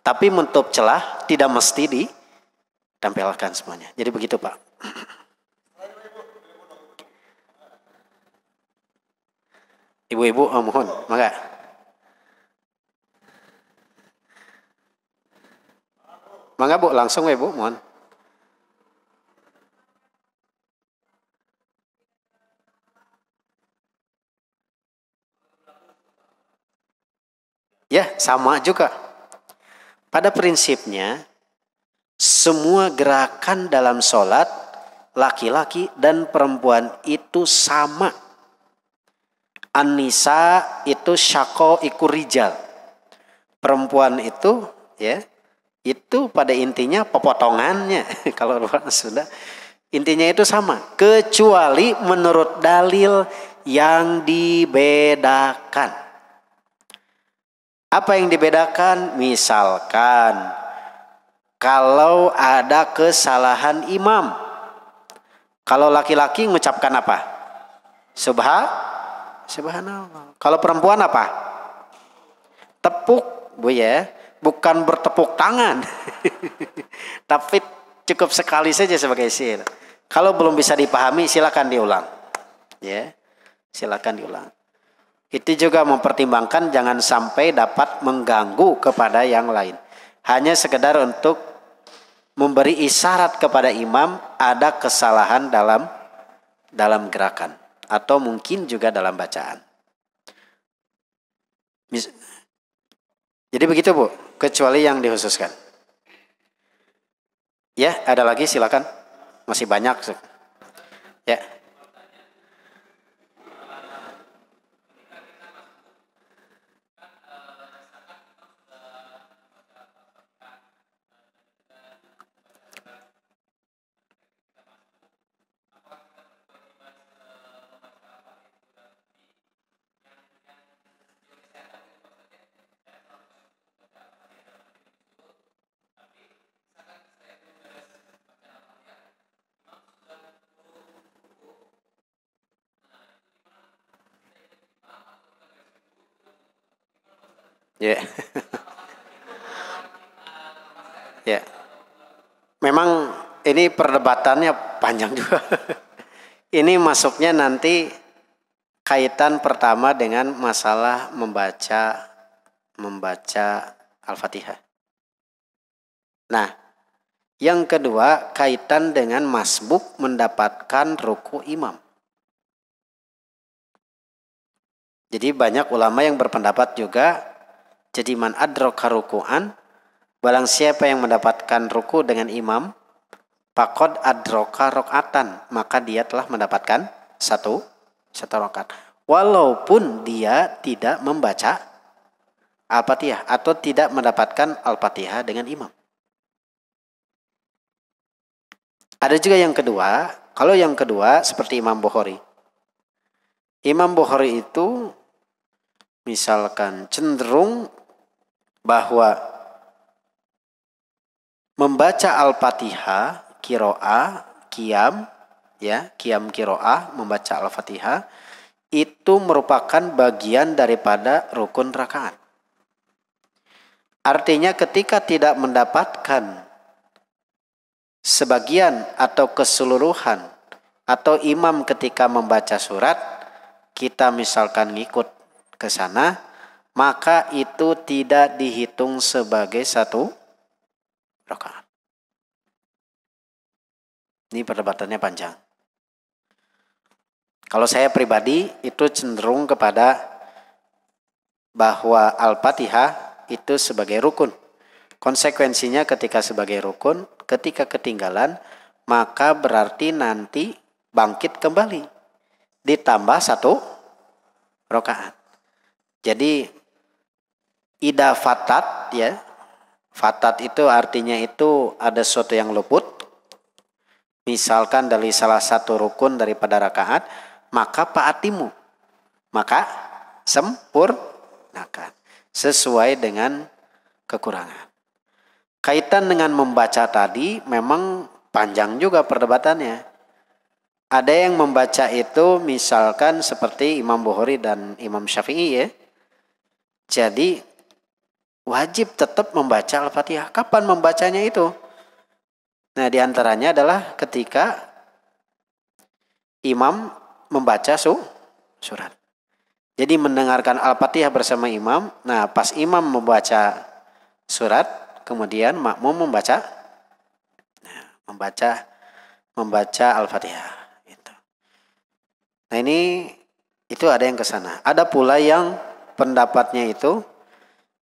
Tapi menutup celah tidak mesti ditempelkan semuanya. Jadi begitu Pak. Ibu-ibu mohon, mangga. Mangga Bu, langsung ya Bu, mohon. Ya, sama juga. Pada prinsipnya, semua gerakan dalam sholat, laki-laki dan perempuan itu sama. An-nisa itu syako iku rijal. Perempuan itu ya, itu pada intinya pepotongannya. Kalau orang Sunda, intinya itu sama. Kecuali menurut dalil yang dibedakan. Apa yang dibedakan? Misalkan kalau ada kesalahan imam. Kalau laki-laki mengucapkan apa? Subhanallah. Kalau perempuan apa? Tepuk, Bu ya. Bukan bertepuk tangan. Tapi cukup sekali saja sebagai sir. Kalau belum bisa dipahami silakan diulang. Ya. Silakan diulang. Itu juga mempertimbangkan jangan sampai dapat mengganggu kepada yang lain. Hanya sekedar untuk memberi isyarat kepada imam ada kesalahan dalam gerakan atau mungkin juga dalam bacaan. Jadi begitu Bu, kecuali yang dikhususkan. Ya, ada lagi silakan. Masih banyak. Ya. Ya. Ya. Memang ini perdebatannya panjang juga. Ini masuknya nanti kaitan pertama dengan masalah membaca Al-Fatihah. Nah, yang kedua kaitan dengan masbuk mendapatkan ruku imam. Jadi banyak ulama yang berpendapat juga, jadi man adraka ruku'an, barang siapa yang mendapatkan ruku dengan imam, faqad adraka rakaatan, maka dia telah mendapatkan satu rakaat. Walaupun dia tidak membaca Al-Fatihah atau tidak mendapatkan Al-Fatihah dengan imam. Ada juga yang kedua, kalau yang kedua seperti Imam Bukhari. Imam Bukhari itu misalkan cenderung bahwa membaca Al-Fatihah, qiraah, qiyam, ya, qiyam qiraah, membaca Al-Fatihah itu merupakan bagian daripada rukun rakaat. Artinya ketika tidak mendapatkan sebagian atau keseluruhan atau imam ketika membaca surat, kita misalkan ngikut ke sana, maka itu tidak dihitung sebagai satu rakaat. Ini perdebatannya panjang. Kalau saya pribadi itu cenderung kepada bahwa Al-Fatihah itu sebagai rukun. Konsekuensinya ketika sebagai rukun, ketika ketinggalan, maka berarti nanti bangkit kembali ditambah 1 rakaat. Jadi ida fatat ya. Fatat itu artinya itu ada sesuatu yang luput. Misalkan dari salah satu rukun daripada rakaat, maka fa'atimu. Maka sempurnakan sesuai dengan kekurangan. Kaitan dengan membaca tadi memang panjang juga perdebatannya. Ada yang membaca itu misalkan seperti Imam Bukhari dan Imam Syafi'i ya. Jadi wajib tetap membaca Al-Fatihah. Kapan membacanya itu? Nah, diantaranya adalah ketika imam membaca surat. Jadi mendengarkan Al-Fatihah bersama imam. Nah, pas imam membaca surat, kemudian makmum membaca Al-Fatihah. Itu. Nah, itu ada yang ke sana. Ada pula yang pendapatnya itu,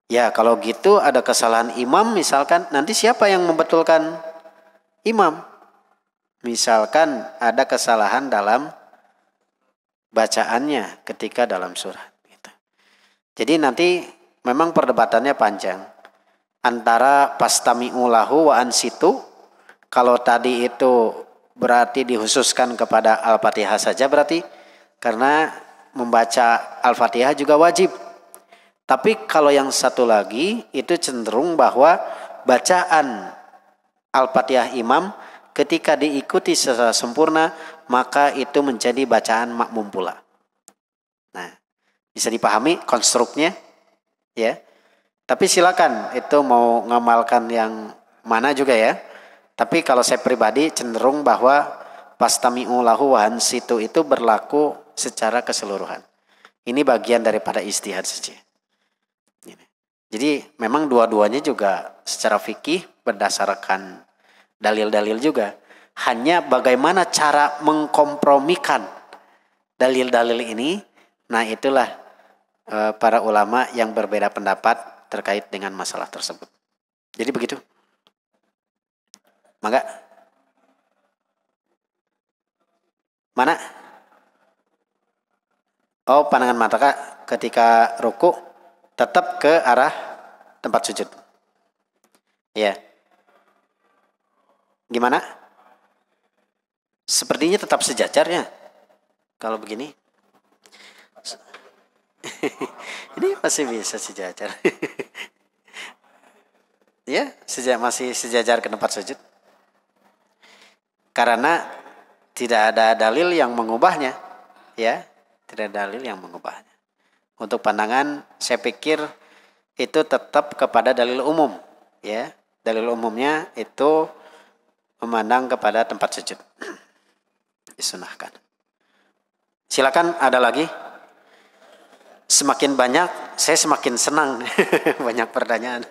ya kalau gitu ada kesalahan imam misalkan, nanti siapa yang membetulkan imam? Misalkan ada kesalahan dalam bacaannya ketika dalam surat. Gitu. Jadi nanti memang perdebatannya panjang. Antara pastami'u lahu wa ansitu, kalau tadi itu berarti dikhususkan kepada Al-Fatihah saja berarti, karena membaca Al-Fatihah juga wajib. Tapi kalau yang satu lagi itu cenderung bahwa bacaan Al-Fatihah imam ketika diikuti secara sempurna maka itu menjadi bacaan makmum pula. Nah, bisa dipahami konstruknya ya. Tapi silakan itu mau ngamalkan yang mana juga ya. Tapi kalau saya pribadi cenderung bahwa pastami'u lahu wa ansitu itu berlaku secara keseluruhan. Ini bagian daripada ijtihad saja. Jadi memang dua-duanya juga secara fikih berdasarkan dalil-dalil juga. Hanya bagaimana cara mengkompromikan dalil-dalil ini. Nah itulah para ulama yang berbeda pendapat terkait dengan masalah tersebut. Jadi begitu. Mangga. Mana? Oh, pandangan mata Kak ketika ruku tetap ke arah tempat sujud. Ya. Gimana? Sepertinya tetap sejajar ya. Kalau begini. Ini masih bisa sejajar. Ya, masih sejajar ke tempat sujud. Karena tidak ada dalil yang mengubahnya. Ya, tidak ada dalil yang mengubahnya. Untuk pandangan saya pikir itu tetap kepada dalil umum, ya. Dalil umumnya itu memandang kepada tempat sujud. Disunahkan. Silakan ada lagi. Semakin banyak saya semakin senang. Banyak pertanyaan.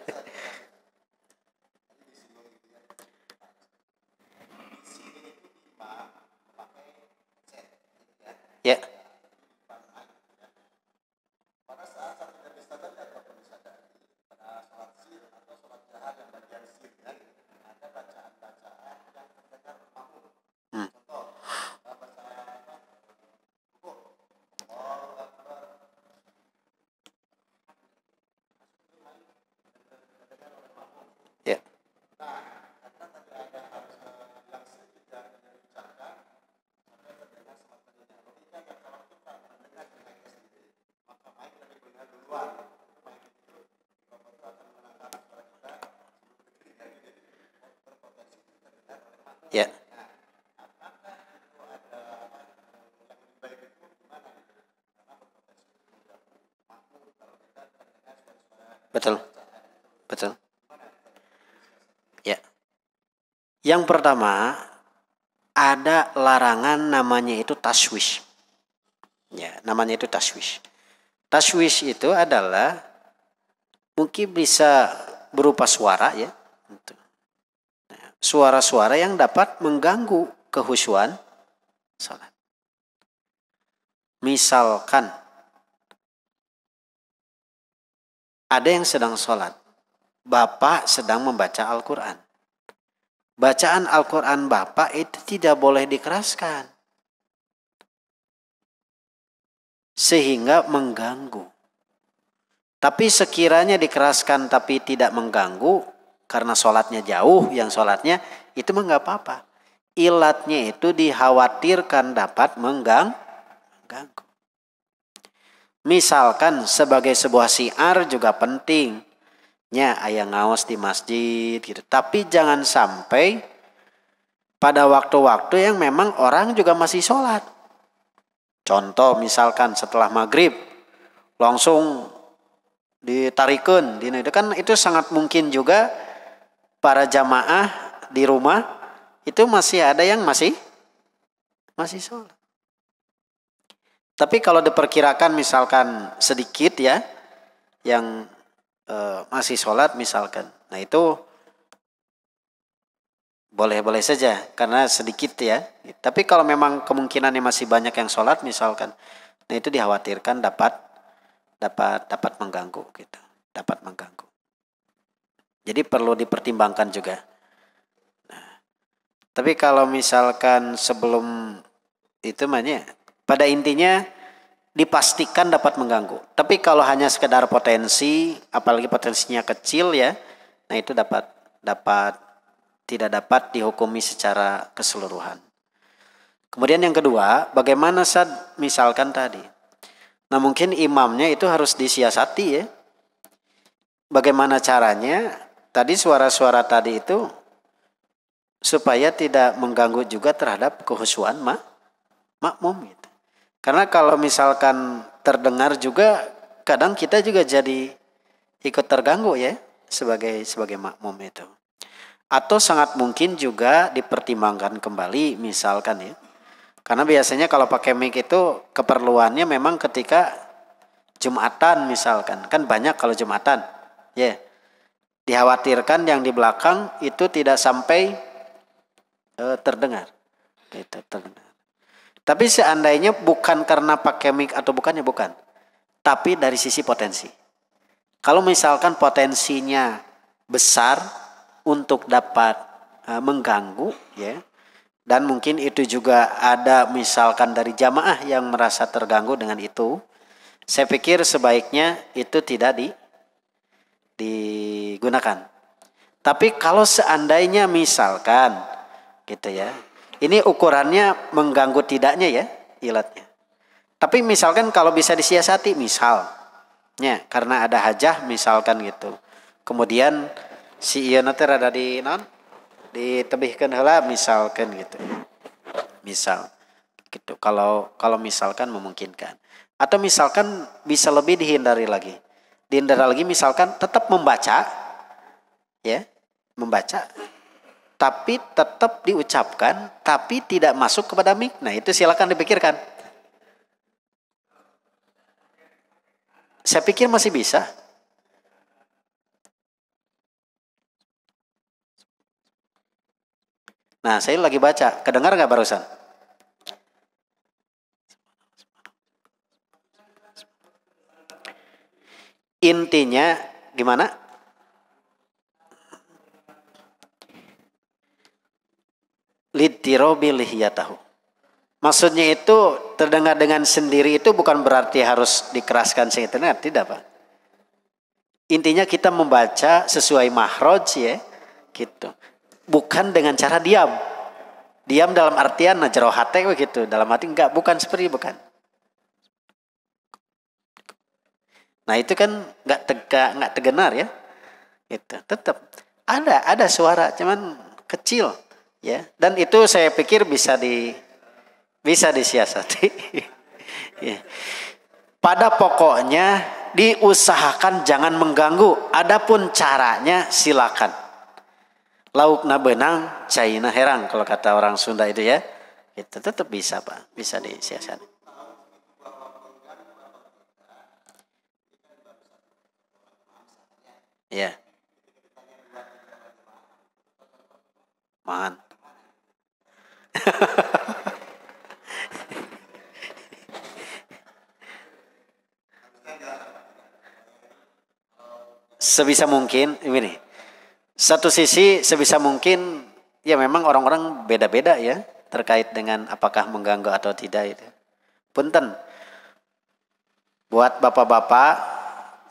Ya. Ya. Ya. Betul. Betul. Ya. Yang pertama, ada larangan namanya itu taswish. Ya, namanya itu taswish. Taswish itu adalah mungkin bisa berupa suara ya. Suara-suara yang dapat mengganggu kehusuan salat. Misalkan ada yang sedang salat, bapak sedang membaca Al-Quran. Bacaan Al-Quran Bapak itu tidak boleh dikeraskan. Sehingga mengganggu. Tapi sekiranya dikeraskan tapi tidak mengganggu, karena sholatnya jauh yang sholatnya, itu mah nggak apa-apa. Ilatnya itu dikhawatirkan dapat mengganggu. Misalkan sebagai sebuah syiar juga pentingnya aya ngaos di masjid gitu. Tapi jangan sampai pada waktu-waktu yang memang orang juga masih sholat. Contoh misalkan setelah maghrib langsung ditarikeun, itu kan itu sangat mungkin juga para jamaah di rumah itu masih ada yang masih sholat. Tapi kalau diperkirakan misalkan sedikit ya yang masih sholat misalkan, nah itu boleh-boleh saja karena sedikit ya. Tapi kalau memang kemungkinannya masih banyak yang sholat misalkan, nah itu dikhawatirkan dapat mengganggu gitu, dapat mengganggu. Jadi perlu dipertimbangkan juga. Nah, tapi kalau misalkan sebelum itu makanya pada intinya dipastikan dapat mengganggu. Tapi kalau hanya sekedar potensi, apalagi potensinya kecil ya, nah itu tidak dapat dihukumi secara keseluruhan. Kemudian yang kedua, bagaimana saat misalkan tadi. Nah mungkin imamnya itu harus disiasati ya. Bagaimana caranya tadi suara-suara tadi itu supaya tidak mengganggu juga terhadap kehusuan makmum gitu. Karena kalau misalkan terdengar juga kadang kita juga jadi ikut terganggu ya sebagai makmum itu. Atau sangat mungkin juga dipertimbangkan kembali misalkan ya. Karena biasanya kalau pakai mic itu keperluannya memang ketika Jumatan misalkan. Kan banyak kalau Jumatan. Ya. Dikhawatirkan yang di belakang itu tidak sampai terdengar. Gitu, terdengar. Tapi seandainya bukan karena pakai mic atau bukannya bukan. Tapi dari sisi potensi. Kalau misalkan potensinya besar untuk dapat mengganggu ya, dan mungkin itu juga ada misalkan dari jamaah yang merasa terganggu dengan itu, saya pikir sebaiknya itu tidak digunakan. Tapi kalau seandainya misalkan gitu ya, ini ukurannya mengganggu tidaknya ya ilatnya. Tapi misalkan kalau bisa disiasati misalnya karena ada hajah misalkan gitu, kemudian si ieu teh rada ditebihkeun heula misalkan gitu. Misal gitu. Kalau misalkan memungkinkan. Atau misalkan bisa lebih dihindari lagi. Dihindari lagi misalkan tetap membaca ya, membaca tapi tetap diucapkan tapi tidak masuk kepada mic. Nah, itu silakan dipikirkan. Saya pikir masih bisa. Nah, saya lagi baca. Kedengar nggak barusan? Intinya gimana? Lidtirobi lihiyatahu. Maksudnya itu terdengar dengan sendiri itu bukan berarti harus dikeraskan sehingga tidak Pak. Intinya kita membaca sesuai mahroj ya, gitu. Bukan dengan cara diam. Diam dalam artian najaro hate gitu. Dalam hati enggak, bukan seperti bukan. Nah itu kan enggak tergenar ya. Itu tetap ada suara cuman kecil ya. Dan itu saya pikir bisa disiasati. Ya. Pada pokoknya diusahakan jangan mengganggu. Adapun caranya silakan. Laukna benang, caina herang kalau kata orang Sunda itu ya. Itu tetap bisa Pak, bisa disiasati. Ya. Man. Sebisa mungkin ini. Satu sisi sebisa mungkin ya memang orang-orang beda-beda ya terkait dengan apakah mengganggu atau tidak itu. Punten, buat bapak-bapak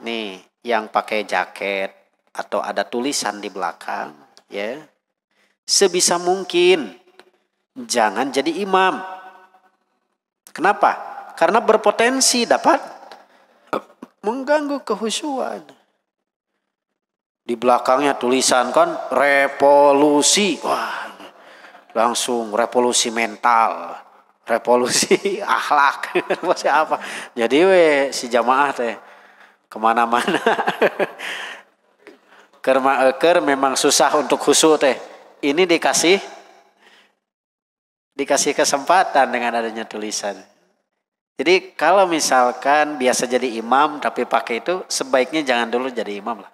nih yang pakai jaket atau ada tulisan di belakang, ya sebisa mungkin jangan jadi imam. Kenapa? Karena berpotensi dapat mengganggu kehusuan. Di belakangnya tulisan kan revolusi. Wah, langsung revolusi mental, revolusi akhlak. Revolusi apa? Jadi si jamaah teh kemana-mana. Ker memang susah untuk khusyuk teh. Ini dikasih kesempatan dengan adanya tulisan. Jadi kalau misalkan biasa jadi imam tapi pakai itu, sebaiknya jangan dulu jadi imam lah.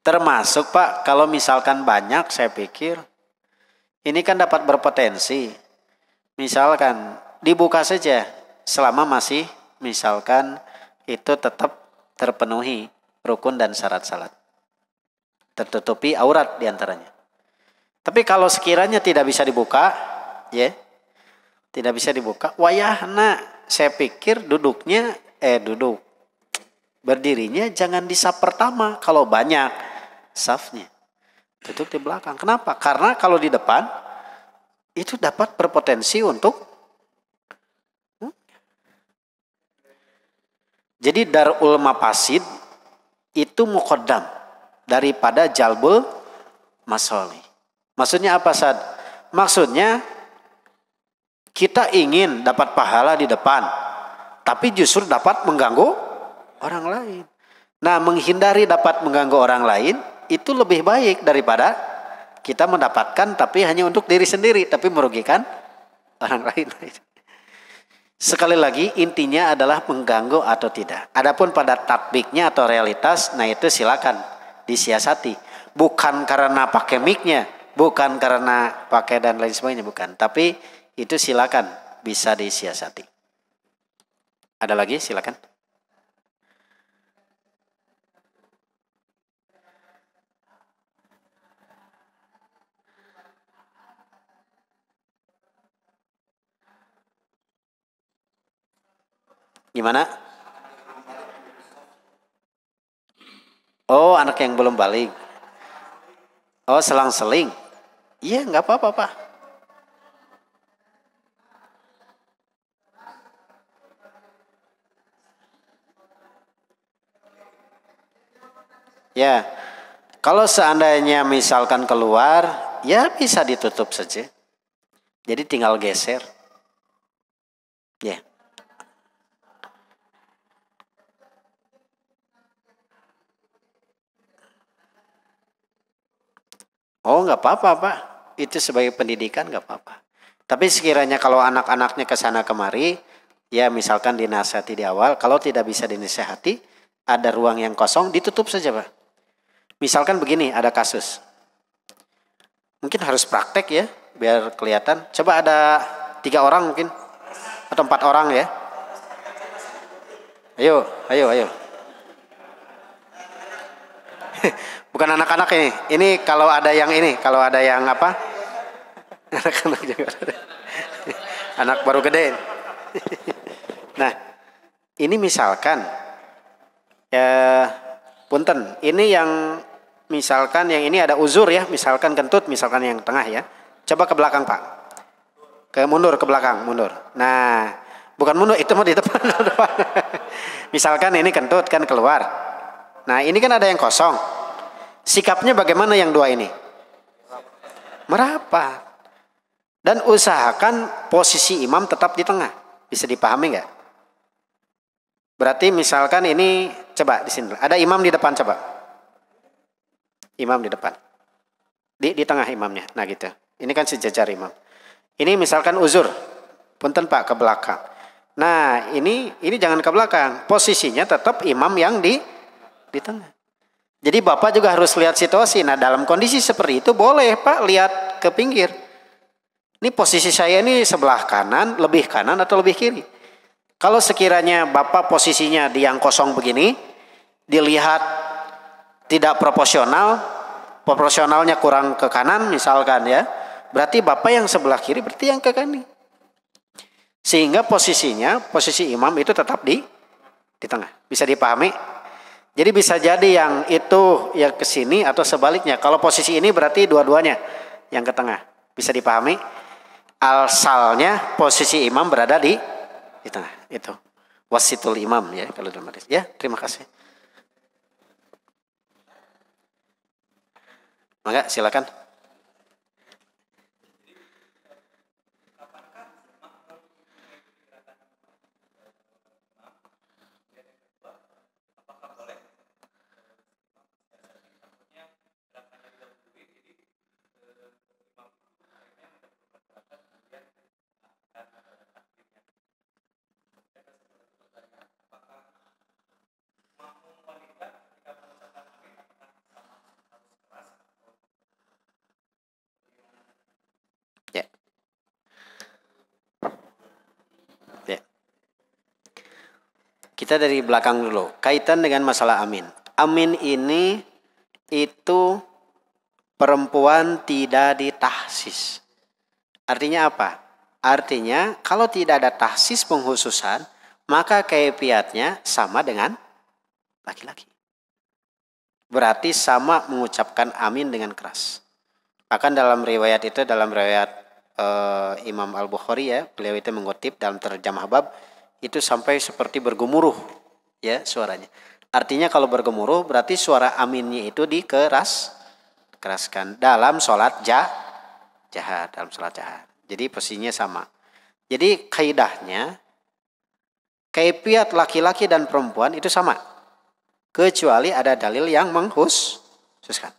Termasuk Pak, kalau misalkan banyak, saya pikir ini kan dapat berpotensi. Misalkan dibuka saja selama masih misalkan itu tetap terpenuhi rukun dan syarat salat. Tertutupi aurat diantaranya. Tapi kalau sekiranya tidak bisa dibuka, ya, tidak bisa dibuka, wayahna saya pikir berdirinya jangan di saf pertama kalau banyak safnya. Duduk di belakang. Kenapa? Karena kalau di depan itu dapat berpotensi untuk jadi darul mafasid itu muqaddam daripada jalbul masolih. Maksudnya apa, Sad? Maksudnya kita ingin dapat pahala di depan, tapi justru dapat mengganggu orang lain. Nah, menghindari dapat mengganggu orang lain itu lebih baik daripada kita mendapatkan tapi hanya untuk diri sendiri, tapi merugikan orang lain. Sekali lagi, intinya adalah mengganggu atau tidak. Adapun pada tatbiknya atau realitas, nah itu silakan disiasati. Bukan karena pakai mic-nya, bukan karena pakai dan lain sebagainya, bukan. Tapi itu silakan bisa disiasati. Ada lagi, silakan. Gimana? Oh, anak yang belum balik. Oh, selang-seling. Iya, nggak apa-apa, Pak. Ya, kalau seandainya misalkan keluar, ya bisa ditutup saja. Jadi tinggal geser. Ya. Oh, nggak apa-apa, Pak. Itu sebagai pendidikan nggak apa-apa. Tapi sekiranya kalau anak-anaknya ke sana kemari, ya misalkan dinasihati di awal, kalau tidak bisa dinasihati, ada ruang yang kosong, ditutup saja, Pak. Misalkan begini, ada kasus. Mungkin harus praktek ya, biar kelihatan. Coba ada 3 orang mungkin, atau 4 orang ya. Ayo. Bukan anak-anak ini. Ini kalau ada yang ini, kalau ada yang apa? Anak-anak juga. Anak baru gede. Nah, ini misalkan punten, ini yang misalkan yang ini ada uzur ya, misalkan kentut, misalkan yang tengah ya. Coba ke belakang, Pak. Mundur ke belakang, mundur. Nah, bukan mundur, itu mau di depan. Misalkan ini kentut kan keluar. Nah, ini kan ada yang kosong. Sikapnya bagaimana yang 2 ini? Merapat. Dan usahakan posisi imam tetap di tengah. Bisa dipahami nggak? Berarti misalkan ini, coba di sini. Ada imam di depan, coba. Imam di depan. Di tengah imamnya. Nah gitu. Ini kan sejajar imam. Ini misalkan uzur. Punten Pak, ke belakang. Nah ini jangan ke belakang. Posisinya tetap imam yang di tengah. Jadi Bapak juga harus lihat situasi. Nah dalam kondisi seperti itu boleh Pak lihat ke pinggir. Ini posisi saya ini sebelah kanan, lebih kanan atau lebih kiri. Kalau sekiranya Bapak posisinya di yang kosong begini, dilihat tidak proporsional, proporsionalnya kurang ke kanan misalkan ya, berarti bapak yang sebelah kiri berarti yang ke kanan. Sehingga posisi imam itu tetap di tengah. Bisa dipahami? Jadi bisa jadi yang itu yang ke sini atau sebaliknya. Kalau posisi ini berarti dua-duanya yang ke tengah. Bisa dipahami? Asalnya posisi imam berada di tengah. Itu wasitul imam ya kalau dalam hadis. Ya, terima kasih. Maka silakan. Ya. Ya. Kita dari belakang dulu. Kaitan dengan masalah amin. Amin ini itu perempuan tidak ditahsis. Artinya apa? Artinya kalau tidak ada tahsis penghususan, maka kaifiatnya sama dengan laki-laki. Berarti sama mengucapkan amin dengan keras. Bahkan dalam riwayat itu, dalam riwayat Imam Al-Bukhari ya, beliau itu mengutip dalam terjemah bab, itu sampai seperti bergemuruh ya suaranya. Artinya kalau bergemuruh berarti suara aminnya itu dikeraskan dalam sholat jahat, dalam sholat jahat. Jadi posisinya sama. Jadi kaidahnya kaifiat laki-laki dan perempuan itu sama. Kecuali ada dalil yang mengkhususkan.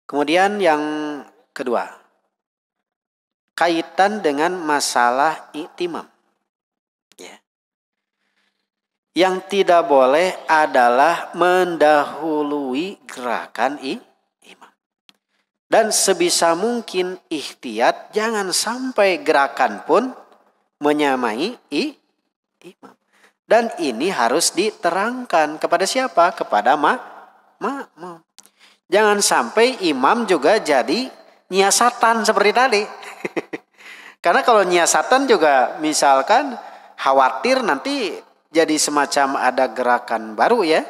Kemudian yang kedua, kaitan dengan masalah iktimam. Ya. Yang tidak boleh adalah mendahului gerakan imam. Dan sebisa mungkin ihtiyat jangan sampai gerakan pun menyamai imam. Dan ini harus diterangkan kepada siapa? Kepada makmum. Jangan sampai imam juga jadi nyiasatan seperti tadi. Karena kalau nyiasatan juga misalkan khawatir nanti jadi semacam ada gerakan baru ya.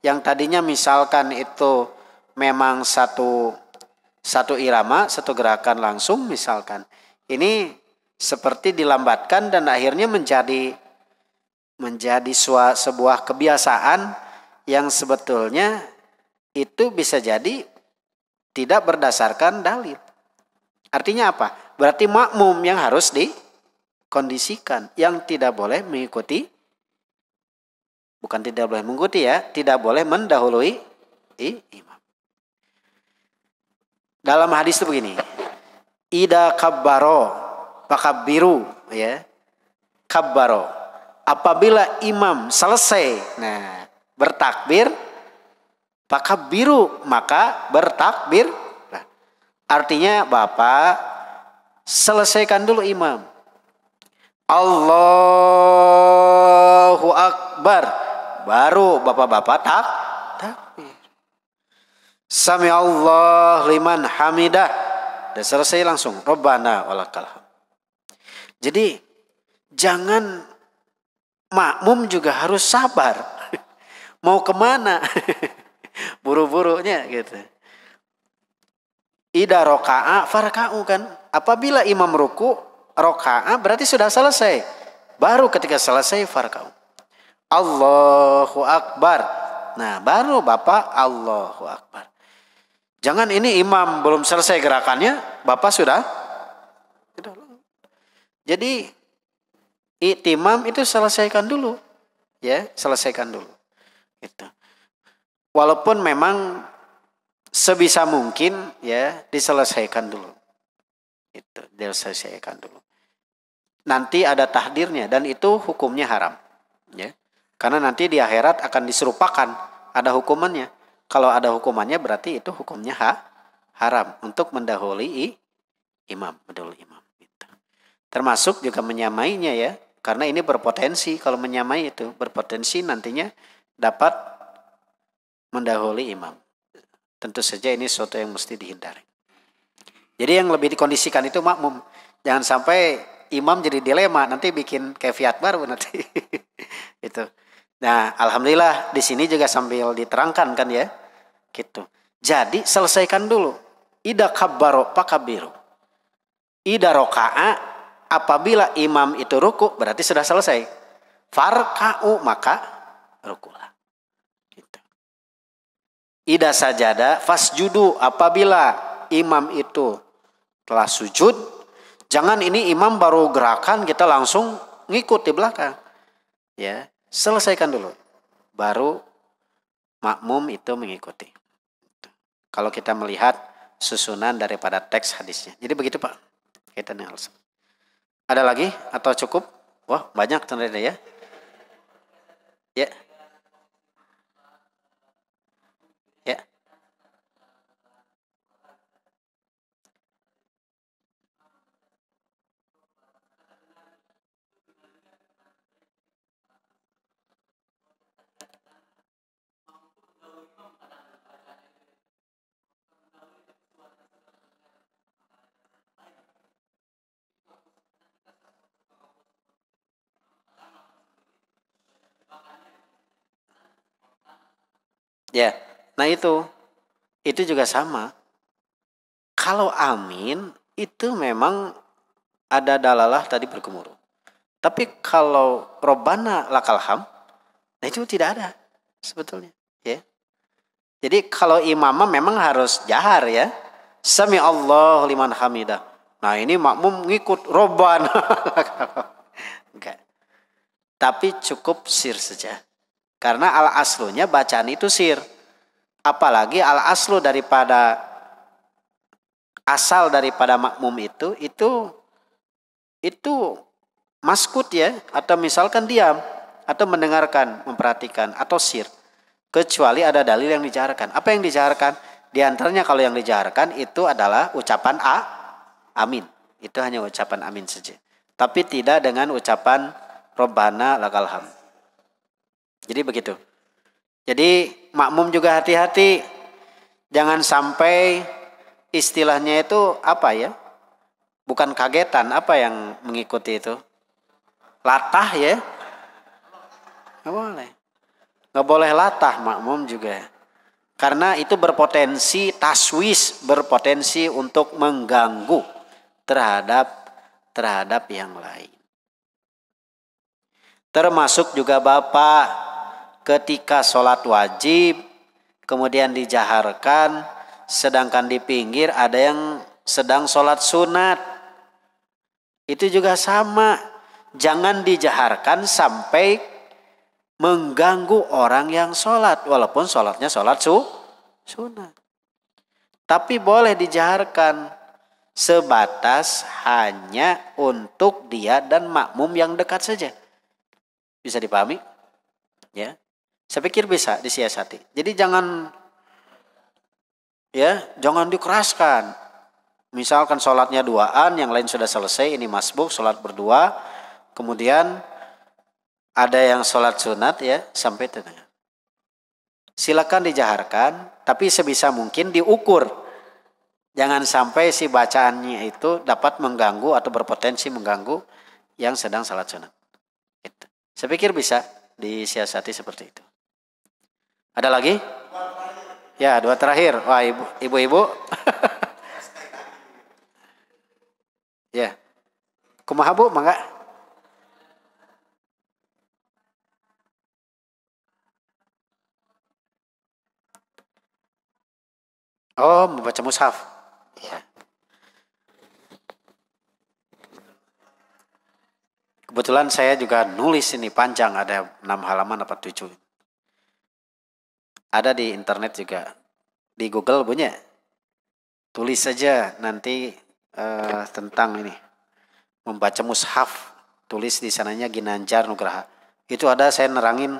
Yang tadinya misalkan itu memang satu irama, satu gerakan langsung misalkan. Ini seperti dilambatkan dan akhirnya menjadi sebuah kebiasaan yang sebetulnya itu bisa jadi tidak berdasarkan dalil. Artinya apa? Berarti makmum yang harus dikondisikan. Yang tidak boleh mengikuti, bukan tidak boleh mengikuti ya, tidak boleh mendahului imam. Dalam hadis itu begini, ida kabbaro fakabbiru ya, kabbaro. Apabila imam selesai, nah bertakbir, fakabbiru maka bertakbir. Nah, artinya Bapak selesaikan dulu imam. Allahu Akbar, baru bapak-bapak takbir. Sami Allah liman hamidah, dan selesai langsung Rabbana walakal hamd. Jadi jangan, makmum juga harus sabar. Mau kemana? Buru-burunya gitu. Ida roka'a farka'u kan. Apabila imam ruku roka'a berarti sudah selesai. Baru ketika selesai farka'u. Allahu Akbar. Nah baru Bapak Allahu Akbar. Jangan ini imam belum selesai gerakannya, Bapak sudah. Jadi iktimam itu selesaikan dulu. Ya, selesaikan dulu. Gitu. Walaupun memang sebisa mungkin ya diselesaikan dulu. Itu diselesaikan dulu. Nanti ada tahdirnya dan itu hukumnya haram. Ya. Karena nanti di akhirat akan diserupakan, ada hukumannya. Kalau ada hukumannya berarti itu hukumnya haram untuk mendahului imam, mendahului imam. Gitu. Termasuk juga menyamainya ya. Karena ini berpotensi, kalau menyamai itu berpotensi nantinya dapat mendahului imam. Tentu saja ini sesuatu yang mesti dihindari. Jadi yang lebih dikondisikan itu makmum. Jangan sampai imam jadi dilema, nanti bikin kefiat baru nanti. Itu. Nah, alhamdulillah di sini juga sambil diterangkan kan ya. Gitu. Jadi selesaikan dulu. Ida kabbaro pakabiru. Ida roka'a, apabila imam itu ruku berarti sudah selesai. Farka'u, maka rukulah. Gitu. Ida sajada fasjudu, apabila imam itu telah sujud, jangan ini imam baru gerakan kita langsung ngikut di belakang. Ya, selesaikan dulu. Baru makmum itu mengikuti. Kalau kita melihat susunan daripada teks hadisnya. Jadi begitu Pak. Kita harus. Ada lagi atau cukup? Wah, banyak ternyata ya. Ya. Ya. Ya. Nah itu juga sama. Kalau amin itu memang ada dalalah tadi bergemuruh. Tapi kalau Robbana lakal ham, nah itu tidak ada sebetulnya. Ya. Jadi kalau imamah memang harus jahar ya. Sami Allah liman hamidah. Nah ini makmum ngikut Robbana. Enggak. Tapi cukup sir saja. Karena al aslunya bacaan itu sir. Apalagi al aslu daripada asal daripada makmum itu maskut ya, atau misalkan diam, atau mendengarkan, memperhatikan, atau sir. Kecuali ada dalil yang dijaharkan. Apa yang dijaharkan? Di antaranya kalau yang dijaharkan itu adalah ucapan amin. Itu hanya ucapan amin saja. Tapi tidak dengan ucapan Robbana lakal ham. Jadi begitu. Jadi makmum juga hati-hati. Jangan sampai istilahnya itu apa ya? Bukan kagetan, apa yang mengikuti itu? Latah ya? Nggak boleh. Nggak boleh latah makmum juga. Karena itu berpotensi taswis, berpotensi untuk mengganggu terhadap yang lain. Termasuk juga Bapak ketika sholat wajib, kemudian dijaharkan, sedangkan di pinggir ada yang sedang sholat sunat. Itu juga sama. Jangan dijaharkan sampai mengganggu orang yang sholat. Walaupun sholatnya sholat sunat. Tapi boleh dijaharkan sebatas hanya untuk dia dan makmum yang dekat saja. Bisa dipahami? Ya. Saya pikir bisa disiasati. Jadi jangan dikeraskan. Misalkan sholatnya duaan, yang lain sudah selesai, ini masbuk, sholat berdua. Kemudian ada yang sholat sunat ya, sampai tengah. Silakan dijaharkan, tapi sebisa mungkin diukur. Jangan sampai si bacaannya itu dapat mengganggu atau berpotensi mengganggu yang sedang sholat sunat. Gitu. Saya pikir bisa disiasati seperti itu. Ada lagi? Ya, dua terakhir. Wah, ibu-ibu. Ya. Kumaha Bu, mangga? Oh, membaca mushaf. Ya. Kebetulan saya juga nulis ini panjang, ada 6 halaman apa 7. Ada di internet juga. Di Google punya. Tulis saja nanti tentang ini. Membaca mushaf. Tulis di sananya Ginanjar Nugraha. Itu ada saya nerangin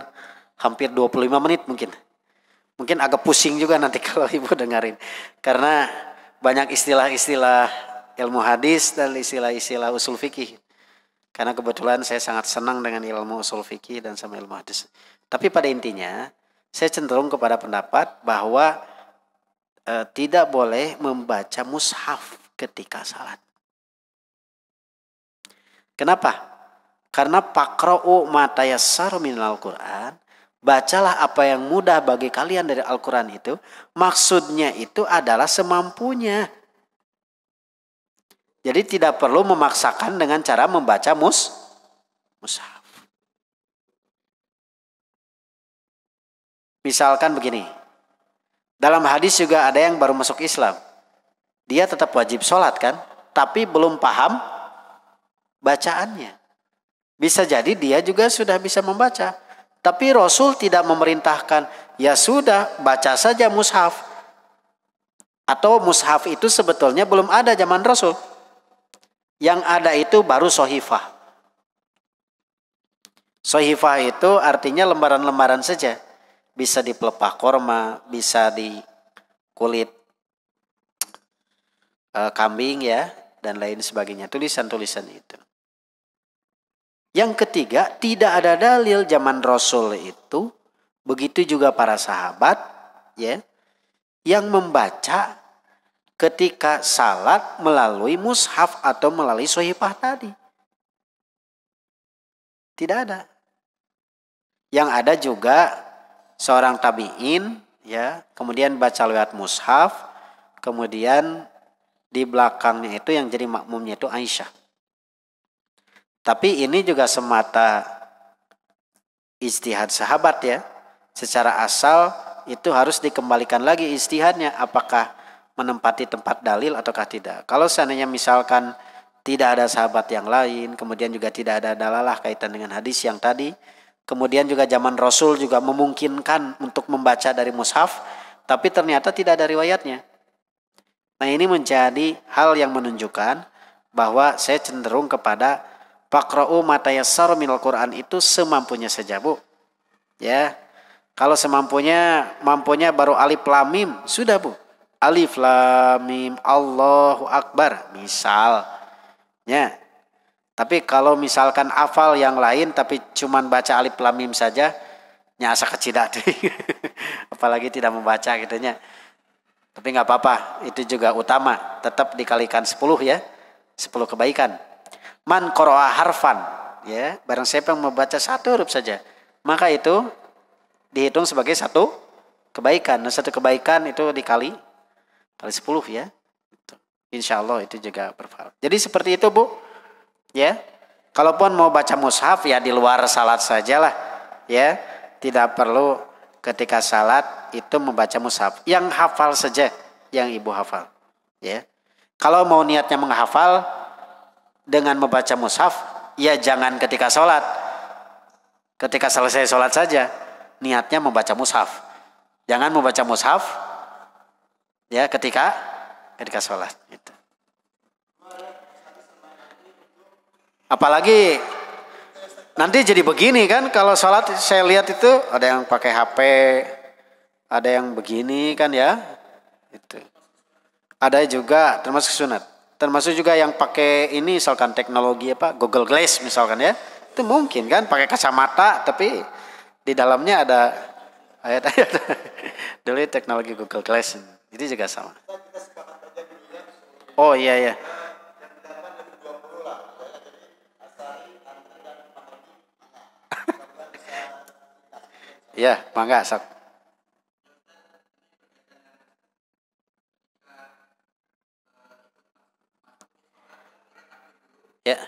hampir 25 menit mungkin. Mungkin agak pusing juga nanti kalau ibu dengerin. Karena banyak istilah-istilah ilmu hadis dan istilah-istilah usul fikih. Karena kebetulan saya sangat senang dengan ilmu usul fikih dan sama ilmu hadis. Tapi pada intinya saya cenderung kepada pendapat bahwa tidak boleh membaca mushaf ketika salat. Kenapa? Karena faqra'u ma tayassara minal Qur'an, bacalah apa yang mudah bagi kalian dari Al-Qur'an itu, maksudnya itu adalah semampunya. Jadi tidak perlu memaksakan dengan cara membaca mushaf. Misalkan begini, dalam hadis juga ada yang baru masuk Islam. Dia tetap wajib sholat kan, tapi belum paham bacaannya. Bisa jadi dia juga sudah bisa membaca. Tapi Rasul tidak memerintahkan, ya sudah baca saja mushaf. Atau mushaf itu sebetulnya belum ada zaman Rasul. Yang ada itu baru sohifah. Sohifah itu artinya lembaran-lembaran saja. Bisa di pelepah korma, bisa di kulit kambing ya, dan lain sebagainya. Tulisan-tulisan itu. Yang ketiga, tidak ada dalil zaman Rasul itu, begitu juga para sahabat ya, yang membaca ketika salat melalui mushaf atau melalui sohifah tadi. Tidak ada. Yang ada juga seorang tabi'in ya, kemudian baca lewat mushaf, kemudian di belakangnya itu yang jadi makmumnya itu Aisyah. Tapi ini juga semata ijtihad sahabat ya. Secara asal itu harus dikembalikan lagi ijtihadnya, apakah menempati tempat dalil ataukah tidak. Kalau seandainya misalkan tidak ada sahabat yang lain, kemudian juga tidak ada dalalah kaitan dengan hadis yang tadi, kemudian juga zaman Rasul juga memungkinkan untuk membaca dari mushaf, tapi ternyata tidak ada riwayatnya. Nah ini menjadi hal yang menunjukkan bahwa saya cenderung kepada faqra'u ma tayassara minal Qur'an itu semampunya saja Bu. Ya, kalau semampunya baru alif lam mim sudah Bu. Alif lam mim Allahu Akbar misalnya. Tapi kalau misalkan hafal yang lain tapi cuman baca alif lam mim saja, nyasa kecidak deh. Apalagi tidak membaca gitunya. Tapi nggak apa-apa, itu juga utama. Tetap dikalikan 10 ya. 10 kebaikan. Man qara'a harfan, ya, barang siapa yang membaca satu huruf saja, maka itu dihitung sebagai satu kebaikan. Nah, satu kebaikan itu dikali 10 ya. Insya Allah itu juga berpahala. Jadi seperti itu Bu. Ya. Kalaupun mau baca mushaf ya di luar salat sajalah. Ya. Tidak perlu ketika salat itu membaca mushaf. Yang hafal saja yang Ibu hafal. Ya. Kalau mau niatnya menghafal dengan membaca mushaf, ya jangan ketika sholat. Ketika selesai sholat saja, niatnya membaca mushaf. Jangan membaca mushaf, ya ketika sholat. Gitu. Apalagi nanti jadi begini kan, kalau sholat saya lihat itu ada yang pakai HP, ada yang begini kan ya. Itu. Ada juga termasuk sunat. Termasuk juga yang pakai ini misalkan teknologi apa Google Glass misalkan ya. Itu mungkin kan pakai kacamata tapi di dalamnya ada ayat-ayat. Dulu teknologi Google Glass itu juga sama. Oh iya ya. Ya, mangga sok. Ya.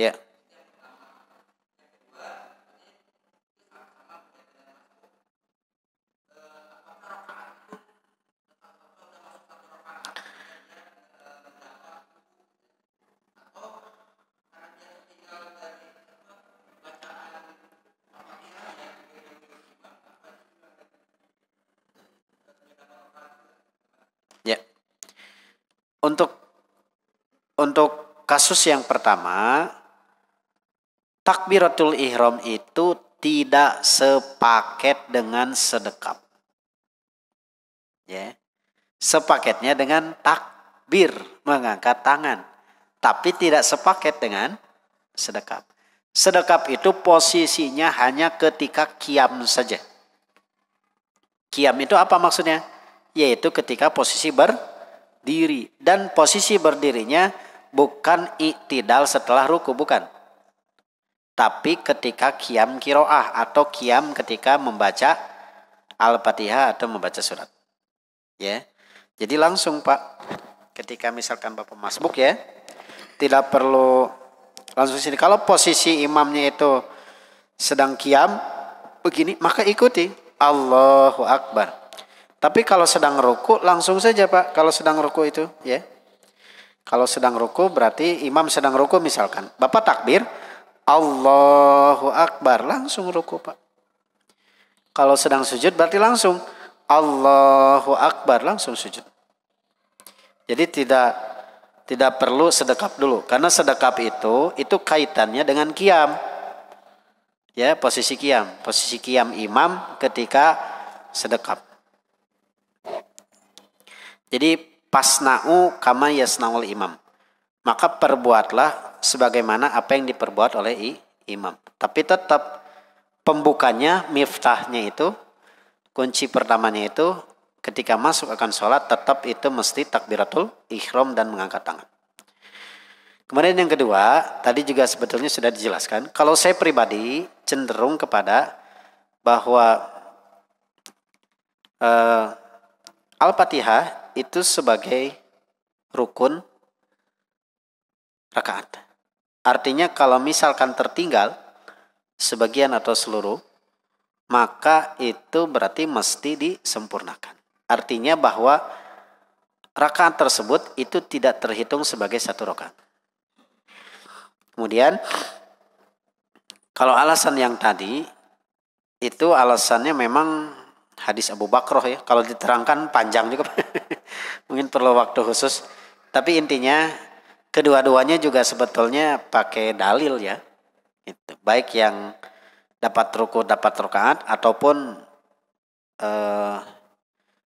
Ya. Ya. Untuk kasus yang pertama, takbiratul ihram itu tidak sepaket dengan sedekap. Ya. Sepaketnya dengan takbir, mengangkat tangan, tapi tidak sepaket dengan sedekap. Sedekap itu posisinya hanya ketika qiyam saja. Qiyam itu apa maksudnya? Yaitu ketika posisi berdiri. Dan posisi berdirinya bukan i'tidal setelah ruku, bukan. Tapi ketika qiyam qiraah atau qiyam ketika membaca Al-Fatihah atau membaca surat. Ya. Jadi langsung Pak, ketika misalkan Bapak masbuk ya, tidak perlu langsung sini. Kalau posisi imamnya itu sedang qiyam begini, maka ikuti Allahu Akbar. Tapi kalau sedang ruku langsung saja Pak. Kalau sedang ruku itu ya. Kalau sedang ruku berarti imam sedang ruku misalkan. Bapak takbir Allahu Akbar, langsung ruku Pak. Kalau sedang sujud berarti langsung Allahu Akbar, langsung sujud. Jadi tidak perlu sedekap dulu, karena sedekap itu kaitannya dengan qiyam. Ya, posisi qiyam imam ketika sedekap. Jadi pasna'u kama yasnaul imam. Maka perbuatlah sebagaimana apa yang diperbuat oleh imam. Tapi tetap pembukanya, miftahnya itu, kunci pertamanya itu ketika masuk akan sholat tetap itu mesti takbiratul ihram dan mengangkat tangan. Kemudian yang kedua, tadi juga sebetulnya sudah dijelaskan. Kalau saya pribadi cenderung kepada bahwa Al-Fatihah itu sebagai rukun rakaat. Artinya kalau misalkan tertinggal sebagian atau seluruh, maka itu berarti mesti disempurnakan. Artinya bahwa rakaat tersebut itu tidak terhitung sebagai satu rakaat. Kemudian kalau alasan yang tadi itu alasannya memang hadis Abu Bakroh ya. Kalau diterangkan panjang juga. Mungkin perlu waktu khusus. Tapi intinya kedua-duanya juga sebetulnya pakai dalil ya. Itu. Baik yang dapat ruku, dapat rakaat ataupun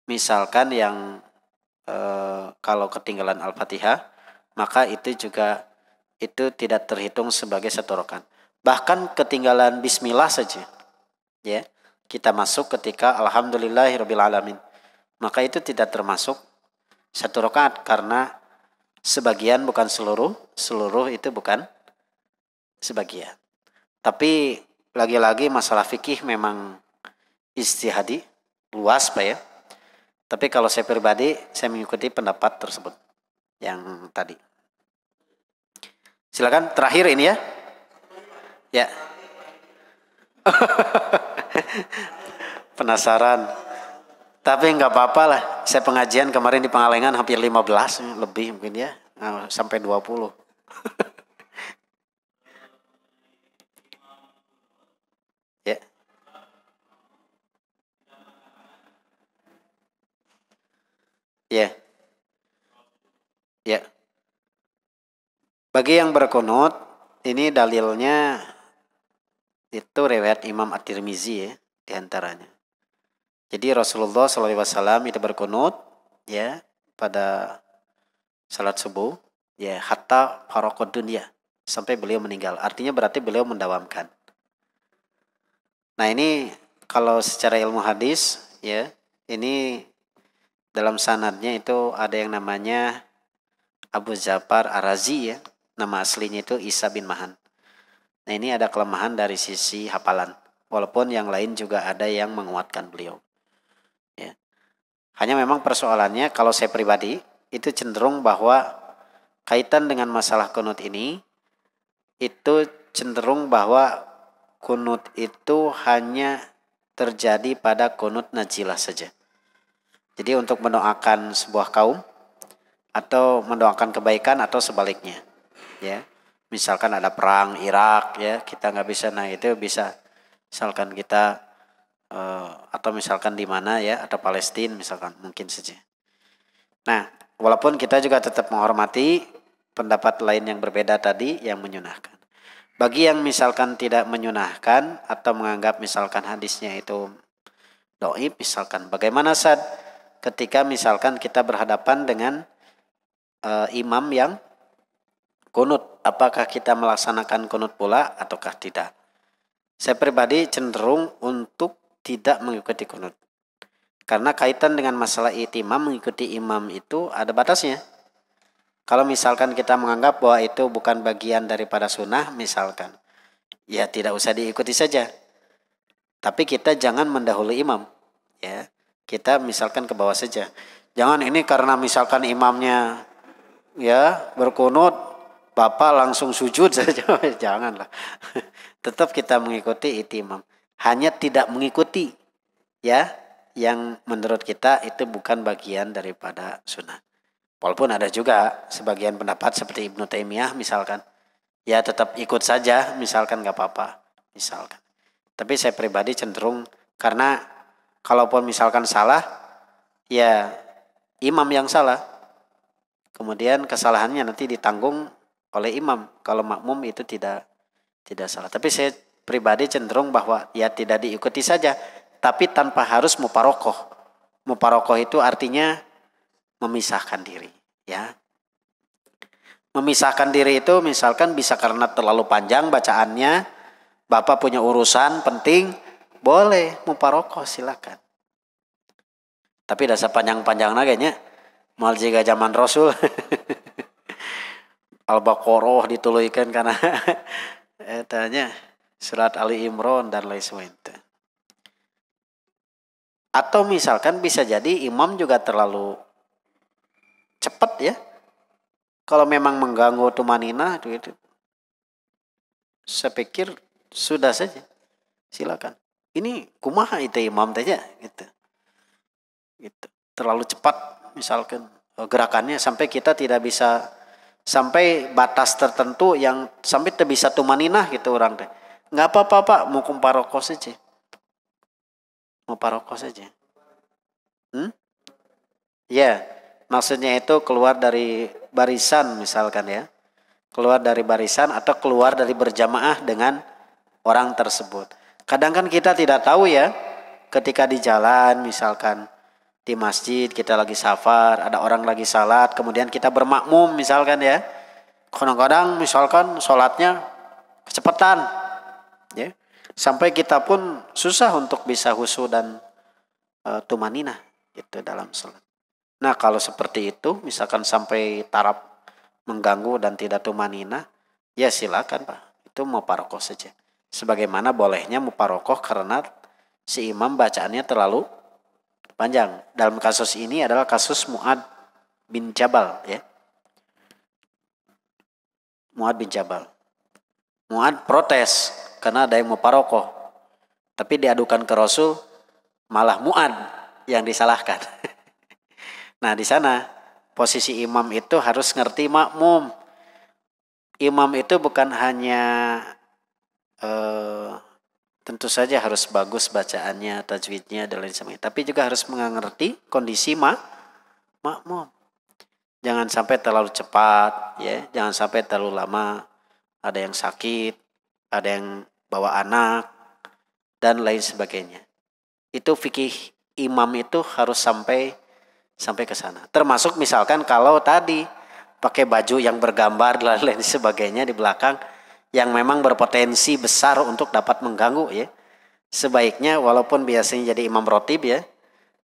misalkan yang kalau ketinggalan Al-Fatihah, maka itu juga itu tidak terhitung sebagai satu rakaat. Bahkan ketinggalan bismillah saja. Ya. Kita masuk ketika alhamdulillahirabbil alamin. Maka itu tidak termasuk satu rakaat karena sebagian bukan seluruh, seluruh itu bukan sebagian. Tapi lagi-lagi masalah fikih memang ijtihadi, luas Pak ya. Tapi kalau saya pribadi, saya mengikuti pendapat tersebut yang tadi. Silakan terakhir ini ya. Ya. Penasaran. Tapi nggak apa-apa lah. Saya pengajian kemarin di Pangalengan hampir 15 lebih mungkin ya. Sampai 20. Ya. Ya. Ya. Bagi yang berkunut, ini dalilnya itu riwayat Imam At-Tirmizi ya, diantaranya. Jadi Rasulullah SAW itu berkunut ya pada salat subuh ya hatta faraqad dunya, sampai beliau meninggal. Artinya berarti beliau mendawamkan. Nah ini kalau secara ilmu hadis ya, ini dalam sanadnya itu ada yang namanya Abu Ja'far Ar-Razi ya. Nama aslinya itu Isa bin Mahan. Nah ini ada kelemahan dari sisi hafalan. Walaupun yang lain juga ada yang menguatkan beliau. Ya. Hanya memang persoalannya kalau saya pribadi itu cenderung bahwa kaitan dengan masalah kunut ini itu cenderung bahwa kunut itu hanya terjadi pada kunut najilah saja. Jadi untuk mendoakan sebuah kaum atau mendoakan kebaikan atau sebaliknya. Ya, misalkan ada perang Irak ya, kita nggak bisa, nah itu bisa misalkan kita atau misalkan di mana ya, atau Palestina misalkan mungkin saja. Nah, walaupun kita juga tetap menghormati pendapat lain yang berbeda tadi yang menyunahkan. Bagi yang misalkan tidak menyunahkan atau menganggap misalkan hadisnya itu dhaif misalkan, bagaimana saat ketika misalkan kita berhadapan dengan imam yang kunut apakah kita melaksanakan kunut pula ataukah tidak. Saya pribadi cenderung untuk tidak mengikuti kunut. Karena kaitan dengan masalah i'timam, mengikuti imam itu ada batasnya. Kalau misalkan kita menganggap bahwa itu bukan bagian daripada sunnah misalkan, ya tidak usah diikuti saja. Tapi kita jangan mendahului imam. Ya, kita misalkan ke bawah saja. Jangan ini karena misalkan imamnya ya berkunut, Bapak langsung sujud saja. Janganlah. Tetap kita mengikuti i'timam. Hanya tidak mengikuti ya yang menurut kita itu bukan bagian daripada sunnah. Walaupun ada juga sebagian pendapat seperti Ibnu Taimiyah misalkan, ya tetap ikut saja misalkan gak apa-apa misalkan. Tapi saya pribadi cenderung karena kalaupun misalkan salah, ya imam yang salah. Kemudian kesalahannya nanti ditanggung oleh imam. Kalau makmum itu tidak salah. Tapi saya pribadi cenderung bahwa ya tidak diikuti saja, tapi tanpa harus muparokoh. Muparokoh itu artinya memisahkan diri, ya. Memisahkan diri itu misalkan bisa karena terlalu panjang bacaannya, Bapak punya urusan penting, boleh muparokoh silakan. Tapi dasar panjang-panjang naganya, mal jika zaman Rasul, Al-Baqarah dituluikan karena tanya surat Ali Imran dan lain sebagainya. Atau misalkan bisa jadi imam juga terlalu cepat ya. Kalau memang mengganggu tumanina itu saya pikir sudah saja. Silakan. Ini kumaha itu imam saja gitu. Gitu. Terlalu cepat misalkan gerakannya sampai kita tidak bisa, sampai batas tertentu yang sampai tidak bisa tumaninah gitu orang teh. Enggak apa-apa Pak, mau kumparoko saja. Mau paroko saja. Ya, maksudnya itu keluar dari barisan misalkan ya. Keluar dari barisan atau keluar dari berjamaah dengan orang tersebut. Kadang kan kita tidak tahu ya, ketika di jalan misalkan di masjid kita lagi safar, ada orang lagi salat, kemudian kita bermakmum misalkan ya. Kadang-kadang misalkan sholatnya kecepatan ya. Sampai kita pun susah untuk bisa khusyuk dan tumaninah gitu dalam sholat. Nah kalau seperti itu misalkan sampai taraf mengganggu dan tidak tumaninah, ya silakan Pak, itu muparokoh saja. Sebagaimana bolehnya muparokoh karena si imam bacaannya terlalu panjang. Dalam kasus ini adalah kasus Mu'ad bin Jabal ya. Mu'ad bin Jabal. Mu'ad protes karena ada yang muparokoh. Tapi diadukan ke Rasul, malah Mu'ad yang disalahkan. Nah di sana posisi imam itu harus ngerti makmum. Imam itu bukan hanya tentu saja harus bagus bacaannya, tajwidnya dan lain sebagainya, tapi juga harus mengerti kondisi makmum. Jangan sampai terlalu cepat, ya, jangan sampai terlalu lama. Ada yang sakit, ada yang bawa anak dan lain sebagainya. Itu fikih imam itu harus sampai ke sana. Termasuk misalkan kalau tadi pakai baju yang bergambar dan lain sebagainya di belakang yang memang berpotensi besar untuk dapat mengganggu ya. Sebaiknya walaupun biasanya jadi imam rotib ya,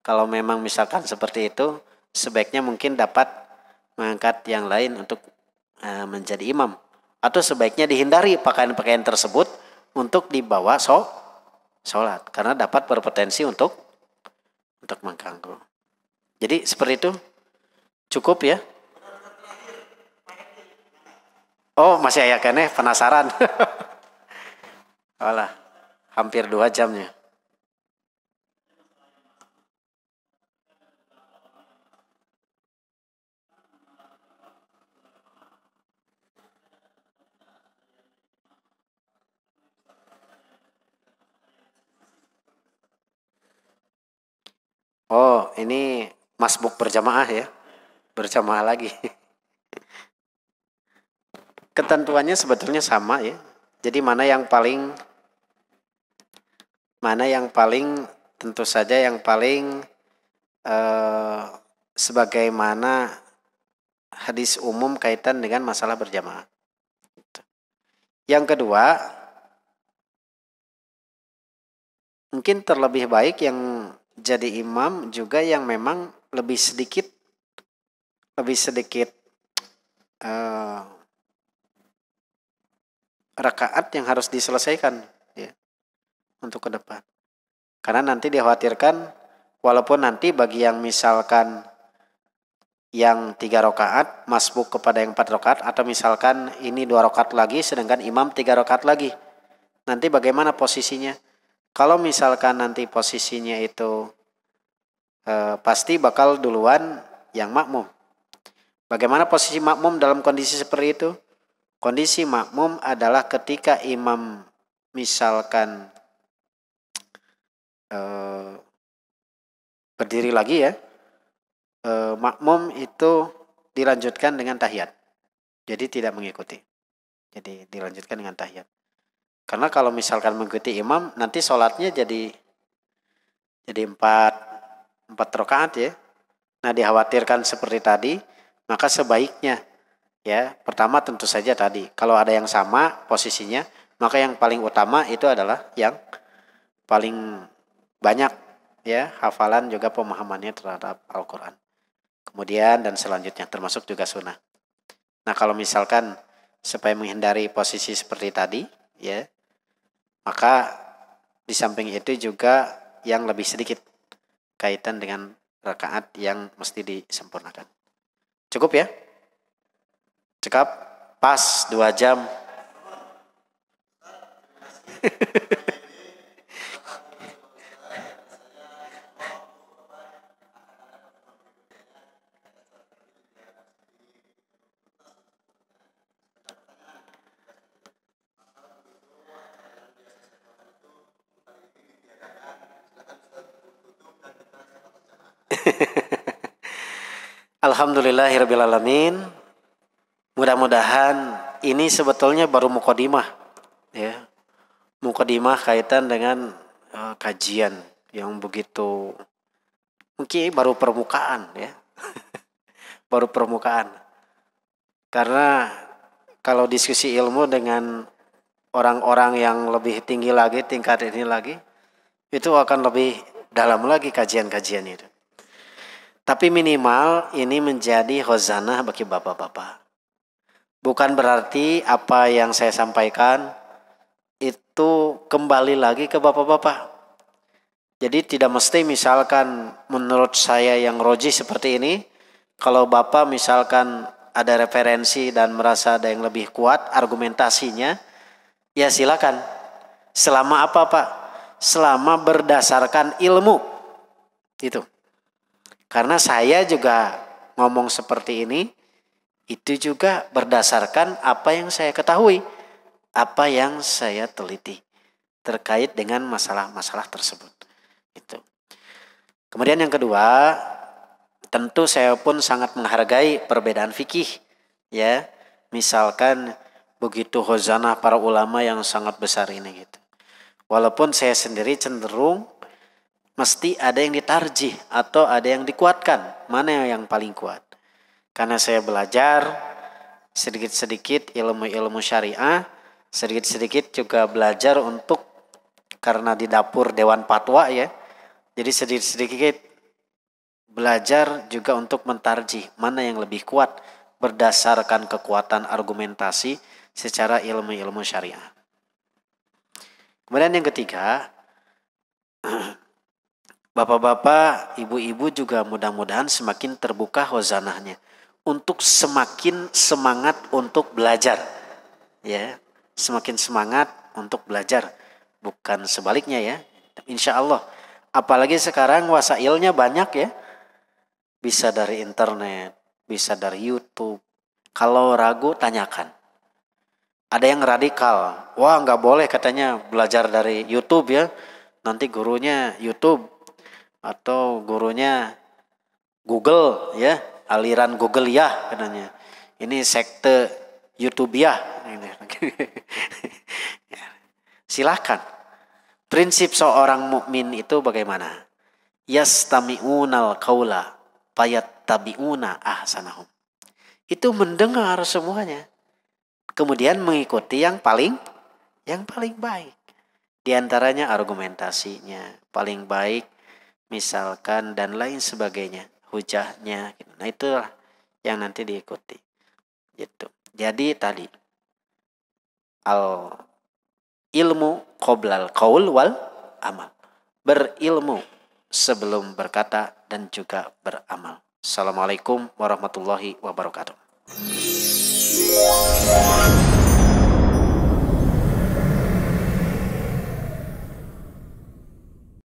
kalau memang misalkan seperti itu, sebaiknya mungkin dapat mengangkat yang lain untuk menjadi imam. Atau sebaiknya dihindari pakaian-pakaian tersebut untuk dibawa sholat. Karena dapat berpotensi untuk mengganggu. Jadi seperti itu cukup ya. Oh masih ayakannya penasaran. Alah, hampir 2 jamnya. Oh ini masbuk berjamaah ya. Berjamaah lagi. Ketentuannya sebetulnya sama ya. Jadi mana yang paling tentu saja yang paling sebagaimana hadis umum kaitan dengan masalah berjamaah. Yang kedua, mungkin terlebih baik yang jadi imam juga yang memang lebih sedikit uh, rakaat yang harus diselesaikan ya, untuk ke depan. Karena nanti dikhawatirkan walaupun nanti bagi yang misalkan yang 3 rakaat masbuk kepada yang 4 rakaat, atau misalkan ini 2 rakaat lagi sedangkan imam 3 rakaat lagi. Nanti bagaimana posisinya? Kalau misalkan nanti posisinya itu pasti bakal duluan yang makmum. Bagaimana posisi makmum dalam kondisi seperti itu? Kondisi makmum adalah ketika imam misalkan berdiri lagi ya, makmum itu dilanjutkan dengan tahiyat. Jadi tidak mengikuti. Jadi dilanjutkan dengan tahiyat. Karena kalau misalkan mengikuti imam, nanti sholatnya jadi 4 rakaat ya. Nah, dikhawatirkan seperti tadi, maka sebaiknya ya, pertama tentu saja tadi, kalau ada yang sama posisinya, maka yang paling utama itu adalah yang paling banyak ya hafalan juga pemahamannya terhadap Al-Quran. Kemudian dan selanjutnya termasuk juga sunnah. Nah, kalau misalkan supaya menghindari posisi seperti tadi ya, maka di samping itu juga yang lebih sedikit kaitan dengan rakaat yang mesti disempurnakan. Cukup ya? Cekap? Pas 2 jam. Alhamdulillahirrabbilalamin. Mudah-mudahan ini sebetulnya baru mukadimah ya. Mukadimah kaitan dengan kajian yang begitu, mungkin baru permukaan ya. Baru permukaan. Karena kalau diskusi ilmu dengan orang-orang yang lebih tinggi lagi, tingkat ini lagi, itu akan lebih dalam lagi kajian-kajian itu. Tapi minimal ini menjadi khazanah bagi bapak-bapak. Bukan berarti apa yang saya sampaikan itu kembali lagi ke bapak-bapak. Jadi tidak mesti misalkan menurut saya yang roji seperti ini, kalau bapak misalkan ada referensi dan merasa ada yang lebih kuat argumentasinya, ya silakan. Selama apa Pak? Selama berdasarkan ilmu. Itu. Karena saya juga ngomong seperti ini, itu juga berdasarkan apa yang saya ketahui, apa yang saya teliti terkait dengan masalah-masalah tersebut. Itu. Kemudian yang kedua, tentu saya pun sangat menghargai perbedaan fikih, ya. Misalkan begitu khazanah para ulama yang sangat besar ini gitu. Walaupun saya sendiri cenderung mesti ada yang ditarjih atau ada yang dikuatkan. Mana yang paling kuat? Karena saya belajar sedikit-sedikit ilmu-ilmu syariah, sedikit-sedikit juga belajar untuk, karena di dapur Dewan Fatwa ya, jadi sedikit-sedikit belajar juga untuk mentarjih mana yang lebih kuat berdasarkan kekuatan argumentasi secara ilmu-ilmu syariah. Kemudian yang ketiga, bapak-bapak, ibu-ibu juga mudah-mudahan semakin terbuka khazanahnya untuk semakin semangat untuk belajar. Ya, semakin semangat untuk belajar, bukan sebaliknya ya. Insya Allah. Apalagi sekarang wasailnya banyak ya. Bisa dari internet, bisa dari YouTube. Kalau ragu tanyakan. Ada yang radikal. Wah, nggak boleh katanya belajar dari YouTube ya. Nanti gurunya YouTube atau gurunya Google ya, aliran Google ya katanya. Ini sekte YouTube ya. Silakan. Prinsip seorang mukmin itu bagaimana? Yastami'unal qaula fayattabi'una ahsanahum. Itu mendengar semuanya. kemudian mengikuti yang paling baik. Di antaranya argumentasinya paling baik, misalkan dan lain sebagainya, hujahnya. Nah itulah yang nanti diikuti. Gitu. Jadi tadi al ilmu qoblal qaul wal amal. Berilmu sebelum berkata dan juga beramal. Assalamualaikum warahmatullahi wabarakatuh.